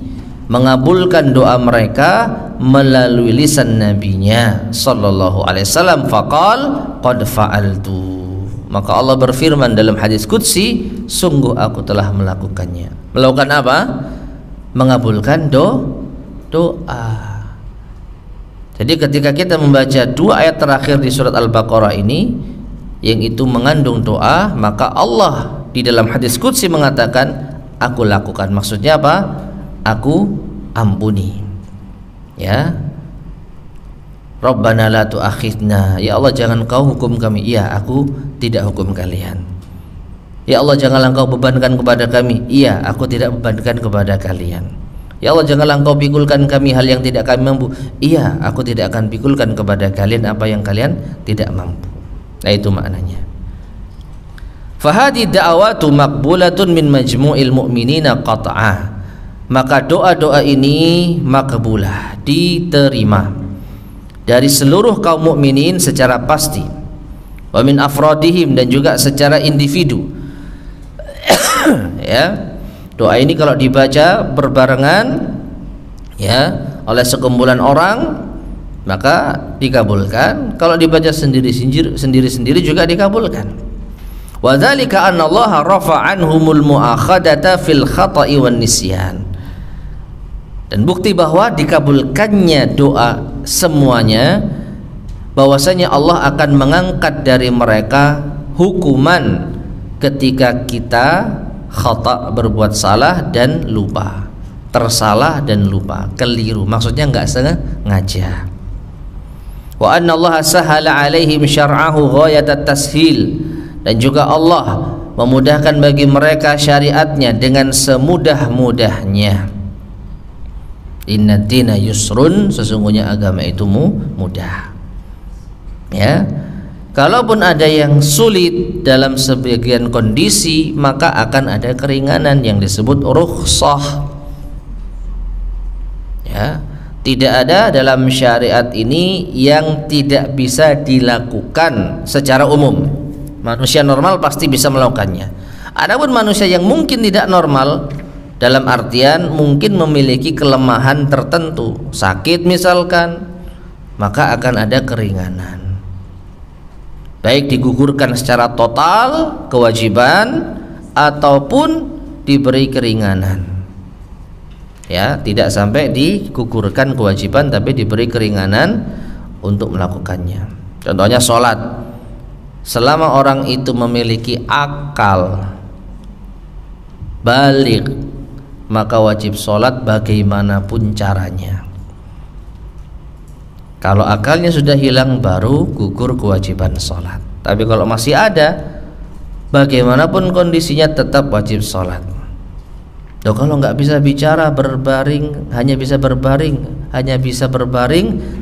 mengabulkan doa mereka melalui lisan nabinya sallallahu alaihi wasallam. Faqal qad fa'altu. Maka Allah berfirman dalam hadis qudsi, sungguh aku telah melakukannya. Melakukan apa? Mengabulkan doa. Jadi ketika kita membaca dua ayat terakhir di surat Al-Baqarah ini yang itu mengandung doa, maka Allah di dalam hadis qudsi mengatakan aku lakukan. Maksudnya apa? Aku ampuni. Ya. Rabbana la tu'akhidna, ya Allah jangan kau hukum kami. Iya, aku tidak hukum kalian. Ya Allah janganlah engkau bebankan kepada kami. Iya, aku tidak bebankan kepada kalian. Ya Allah janganlah engkau pikulkan kami hal yang tidak kami mampu. Iya, aku tidak akan pikulkan kepada kalian apa yang kalian tidak mampu. Nah, itu maknanya. Fahadi da'awatu maqbulatun min majmu'il mu'minina qat'ah. Maka doa-doa ini makbulah, diterima dari seluruh kaum mukminin secara pasti. Wa min afradihim, dan juga secara individu. Ya. Doa ini kalau dibaca berbarengan ya oleh sekumpulan orang maka dikabulkan. Kalau dibaca sendiri-sendiri juga dikabulkan. Wa dzalika anna Allah rafa'a anhumul mu'akhadata fil khata'i wan nisyan. Dan bukti bahwa dikabulkannya doa semuanya, bahwasanya Allah akan mengangkat dari mereka hukuman ketika kita khata, berbuat salah dan lupa, tersalah dan lupa, keliru, maksudnya enggak sengaja. Wa anna Allah sahala alaihim syar'ahu ghayatat tashil, dan juga Allah memudahkan bagi mereka syariatnya dengan semudah-mudahnya. Innad dina yusrun, sesungguhnya agama itu mudah. Ya. Kalaupun ada yang sulit dalam sebagian kondisi, maka akan ada keringanan yang disebut rukhsah. Ya. Tidak ada dalam syariat ini yang tidak bisa dilakukan secara umum. Manusia normal pasti bisa melakukannya. Adapun manusia yang mungkin tidak normal, dalam artian mungkin memiliki kelemahan tertentu, sakit misalkan, maka akan ada keringanan. Baik digugurkan secara total kewajiban ataupun diberi keringanan. Ya, tidak sampai digugurkan kewajiban tapi diberi keringanan untuk melakukannya. Contohnya sholat. Selama orang itu memiliki akal baligh, maka wajib sholat bagaimanapun caranya. Kalau akalnya sudah hilang baru gugur kewajiban sholat. Tapi kalau masih ada, bagaimanapun kondisinya tetap wajib sholat. Loh, kalau nggak bisa bicara, berbaring, hanya bisa berbaring,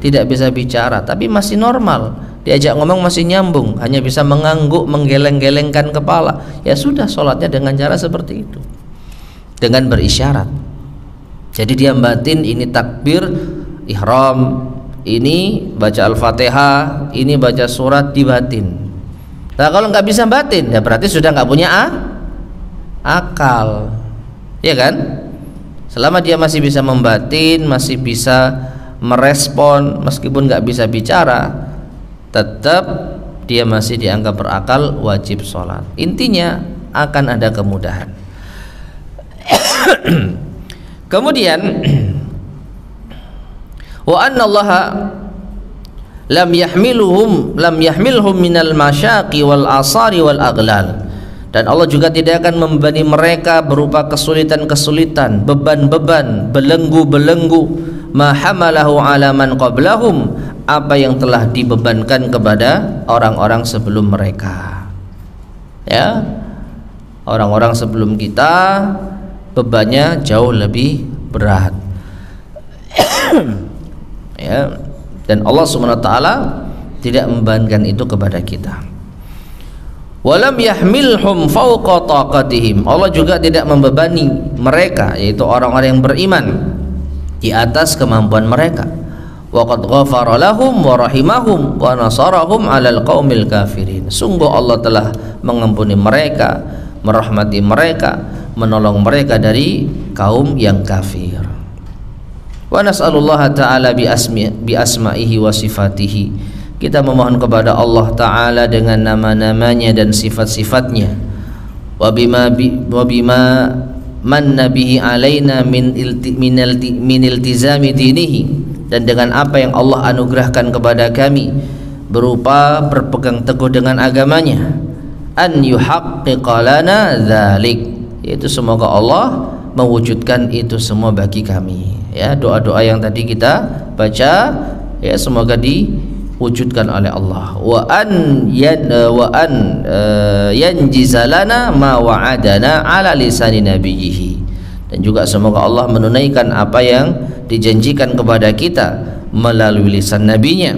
tidak bisa bicara, tapi masih normal, diajak ngomong masih nyambung, hanya bisa mengangguk, menggeleng-gelengkan kepala, ya sudah, sholatnya dengan cara seperti itu, dengan berisyarat. Jadi dia batin, ini takbir ihram, ini baca Al-Fatihah, ini baca surat, dibatin. Nah, kalau nggak bisa batin, ya berarti sudah nggak punya akal, ya kan? Selama dia masih bisa membatin, masih bisa merespon, meskipun nggak bisa bicara, tetap dia masih dianggap berakal, wajib sholat. Intinya akan ada kemudahan. Kemudian wa anna Allah lam yahmilhum minal masyaqi wal asari wal aghlal, dan Allah juga tidak akan membebani mereka berupa kesulitan-kesulitan, beban-beban, belenggu-belenggu, ma hamalahu ala man qablahum, apa yang telah dibebankan kepada orang-orang sebelum mereka. Ya, orang-orang sebelum kita bebannya jauh lebih berat. Ya, dan Allah Subhanahu wa taala tidak membebankan itu kepada kita. Walam yahmilhum fawqa taqatihim, Allah juga tidak membebani mereka, yaitu orang-orang yang beriman, di atas kemampuan mereka. Wa qad ghafara lahum wa rahimahum wa nasarahum 'alal qaumil kafirin, sungguh Allah telah mengampuni mereka, merahmati mereka, menolong mereka dari kaum yang kafir. Wa nas'alullaha ta'ala bi asma'ihi wa sifatihi, kita memohon kepada Allah Ta'ala dengan nama-namanya dan sifat-sifatnya. Wa bima manna bihi alaina min iltizami dinihi, dan dengan apa yang Allah anugerahkan kepada kami berupa berpegang teguh dengan agamanya. An yuhaqqiqa lana dzalik, yaitu semoga Allah mewujudkan itu semua bagi kami. Ya, doa-doa yang tadi kita baca, ya semoga diwujudkan oleh Allah. Wa an yanjizalana ma wa'adana ala lisani nabiyhi, dan juga semoga Allah menunaikan apa yang dijanjikan kepada kita melalui lisan nabinya.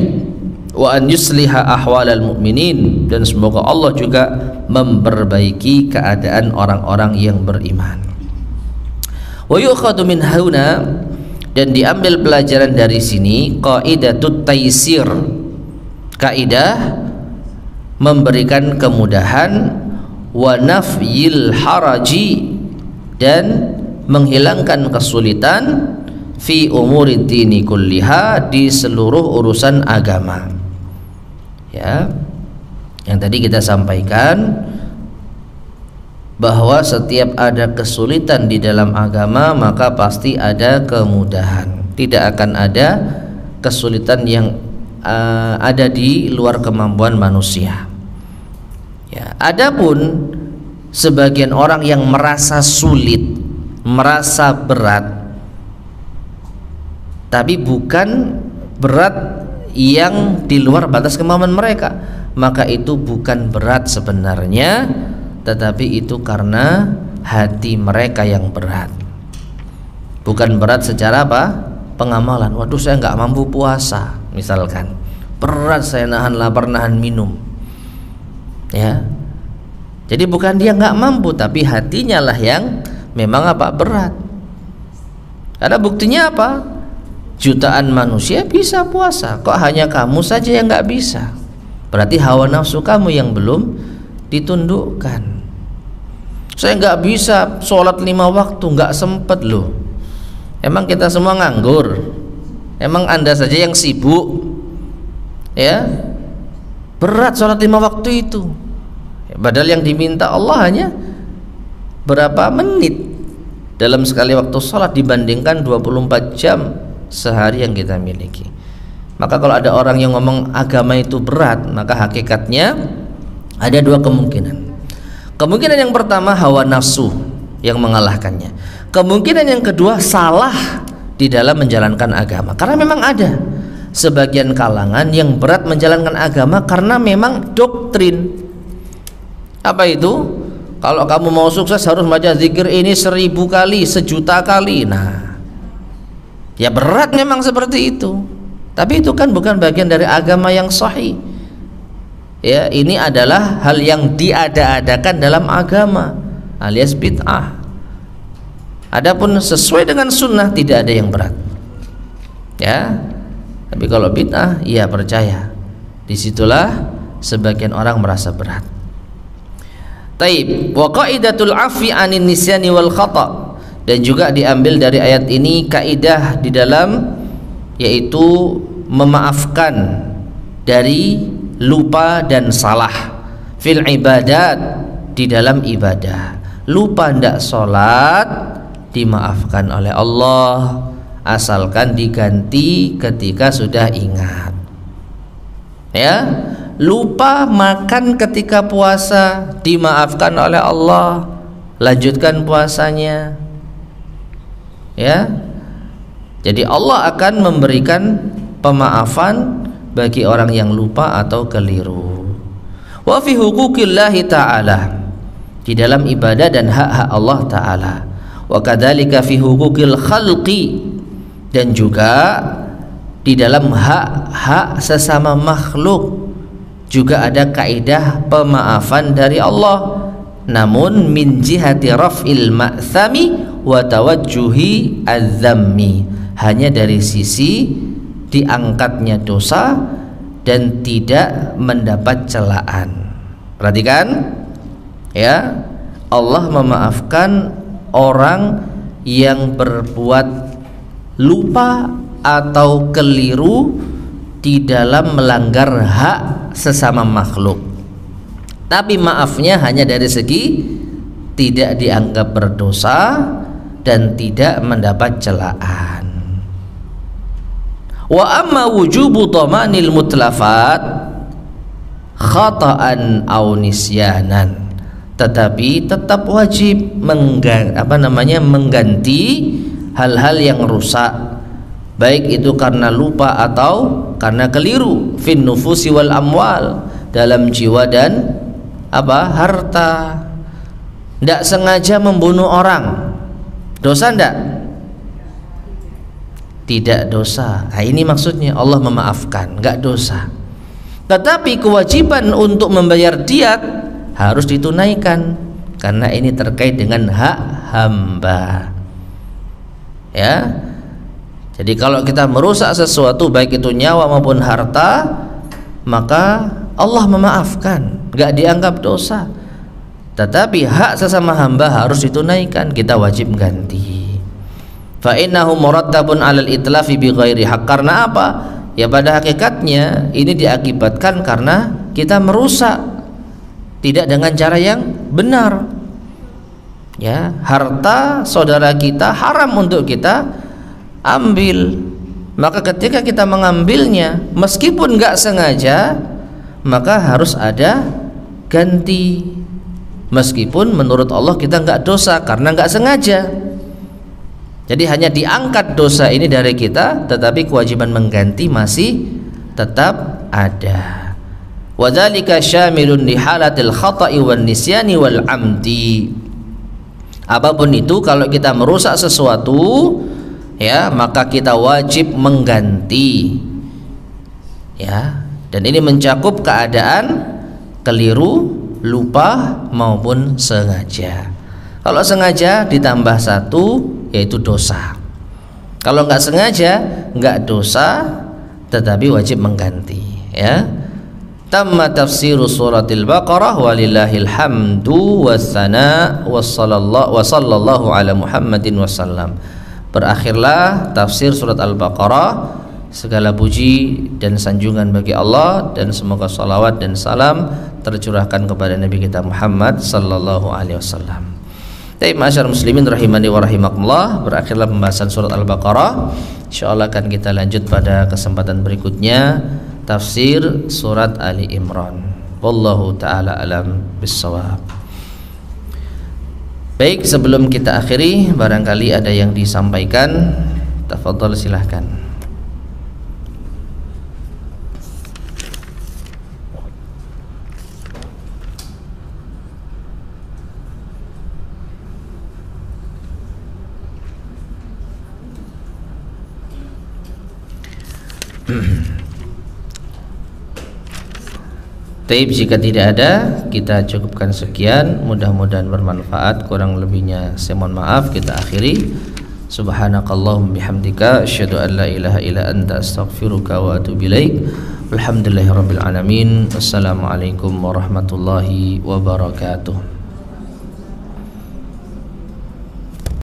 Wa an yusliha ahwalal mu'minin, dan semoga Allah juga memperbaiki keadaan orang-orang yang beriman. Wa yu'khadhu min hauna, dan diambil pelajaran dari sini qaidatut taysir, kaidah memberikan kemudahan, wa nafyil haraji, dan menghilangkan kesulitan, fi umuri dini kulliha, di seluruh urusan agama. Ya, yang tadi kita sampaikan bahwa setiap ada kesulitan di dalam agama maka pasti ada kemudahan. Tidak akan ada kesulitan yang ada di luar kemampuan manusia. Ya, adapun sebagian orang yang merasa sulit, merasa berat, tapi bukan berat yang di luar batas kemampuan mereka, maka itu bukan berat sebenarnya, tetapi itu karena hati mereka yang berat. Bukan berat secara apa? pengamalan. Waduh, saya nggak mampu puasa, misalkan. Berat saya nahan lapar, nahan minum. Ya. Jadi bukan dia nggak mampu, tapi hatinya lah yang memang berat. Karena buktinya apa? Jutaan manusia bisa puasa, kok hanya kamu saja yang nggak bisa? Berarti hawa nafsu kamu yang belum ditundukkan. Saya nggak bisa sholat 5 waktu, nggak sempet loh. Emang kita semua nganggur? Emang Anda saja yang sibuk? Ya, berat sholat 5 waktu itu. Padahal yang diminta Allah hanya berapa menit dalam sekali waktu sholat dibandingkan 24 jam sehari yang kita miliki. Maka kalau ada orang yang ngomong agama itu berat, maka hakikatnya ada 2 kemungkinan. Kemungkinan yang pertama hawa nafsu yang mengalahkannya. Kemungkinan yang kedua salah di dalam menjalankan agama. Karena memang ada sebagian kalangan yang berat menjalankan agama karena memang doktrin. Apa itu? Kalau kamu mau sukses harus baca zikir ini 1000 kali, 1.000.000 kali. Nah, ya berat memang seperti itu. Tapi itu kan bukan bagian dari agama yang sahih. Ya, ini adalah hal yang diada-adakan dalam agama alias bid'ah. Adapun sesuai dengan sunnah tidak ada yang berat. Ya. Tapi kalau bid'ah, iya percaya. Disitulah sebagian orang merasa berat. Taib, wa qaidatul afi 'anin nisyani wal khata'. Dan juga diambil dari ayat ini kaidah di dalam, yaitu memaafkan dari lupa dan salah fil ibadat, di dalam ibadah. Lupa ndak sholat dimaafkan oleh Allah asalkan diganti ketika sudah ingat. Ya, lupa makan ketika puasa dimaafkan oleh Allah, lanjutkan puasanya. Ya, jadi Allah akan memberikan pemaafan bagi orang yang lupa atau keliru. Wa fi huquqillahi ta'ala, di dalam ibadah dan hak-hak Allah Ta'ala. Wa kadzalika fi huquqil khalqi, dan juga di dalam hak-hak sesama makhluk juga ada kaidah pemaafan dari Allah. Namun min jihati raf'il ma'thami wa tawajjuhi az-zammi, hanya dari sisi diangkatnya dosa dan tidak mendapat celaan. Perhatikan ya, Allah memaafkan orang yang berbuat lupa atau keliru di dalam melanggar hak sesama makhluk, tapi maafnya hanya dari segi tidak dianggap berdosa dan tidak mendapat celaan. Wa amma wujubu dhamanil mutlafat khata'an aw nisyanan, tetapi tetap wajib mengganti hal-hal yang rusak, baik itu karena lupa atau karena keliru, fin nufusi wal amwal, dalam jiwa dan harta. Ndak sengaja membunuh orang, dosa ndak? Tidak dosa. Nah, ini maksudnya Allah memaafkan, nggak dosa. Tetapi kewajiban untuk membayar diat harus ditunaikan karena ini terkait dengan hak hamba. Ya. Jadi kalau kita merusak sesuatu baik itu nyawa maupun harta, maka Allah memaafkan, nggak dianggap dosa. Tetapi hak sesama hamba harus ditunaikan, kita wajib ganti. Fa innahu murattabun 'alal itlafi bi ghairi haq. Karena apa? Ya pada hakikatnya ini diakibatkan karena kita merusak tidak dengan cara yang benar. Ya, harta saudara kita haram untuk kita ambil. Maka ketika kita mengambilnya meskipun nggak sengaja, maka harus ada ganti. Meskipun menurut Allah kita nggak dosa karena nggak sengaja. Jadi hanya diangkat dosa ini dari kita, tetapi kewajiban mengganti masih tetap ada. Wa dzalika syamilun li halatil khata'i wan nisyani wal amdi. Apapun itu, kalau kita merusak sesuatu ya, maka kita wajib mengganti, ya. Dan ini mencakup keadaan keliru, lupa maupun sengaja. Kalau sengaja ditambah satu, yaitu dosa. Kalau nggak sengaja, nggak dosa, tetapi wajib mengganti, ya. Tamma tafsiru suratil Baqarah walillahil hamdu wassana wa sallallahu ala Muhammadin wasallam. Berakhirlah tafsir surat Al-Baqarah. Segala puji dan sanjungan bagi Allah, dan semoga salawat dan salam tercurahkan kepada Nabi kita Muhammad sallallahu alaihi wasallam. Baik, masyarakat muslimin rahimani wa rahimakumullah, berakhirlah pembahasan surat Al-Baqarah. Insyaallah akan kita lanjut pada kesempatan berikutnya tafsir surat Ali Imran. Wallahu taala alam bissawab. Baik, sebelum kita akhiri, barangkali ada yang disampaikan, tafadhol silahkan. Taib, jika tidak ada, kita cukupkan sekian. Mudah-mudahan bermanfaat. Kurang lebihnya saya mohon maaf. Kita akhiri. Subhanakallahumma bihamdika asyhadu an la ilaha illa anta astaghfiruka wa atubu ilaik. Alhamdulillahirabbil alamin. Wassalamualaikum warahmatullahi wabarakatuh.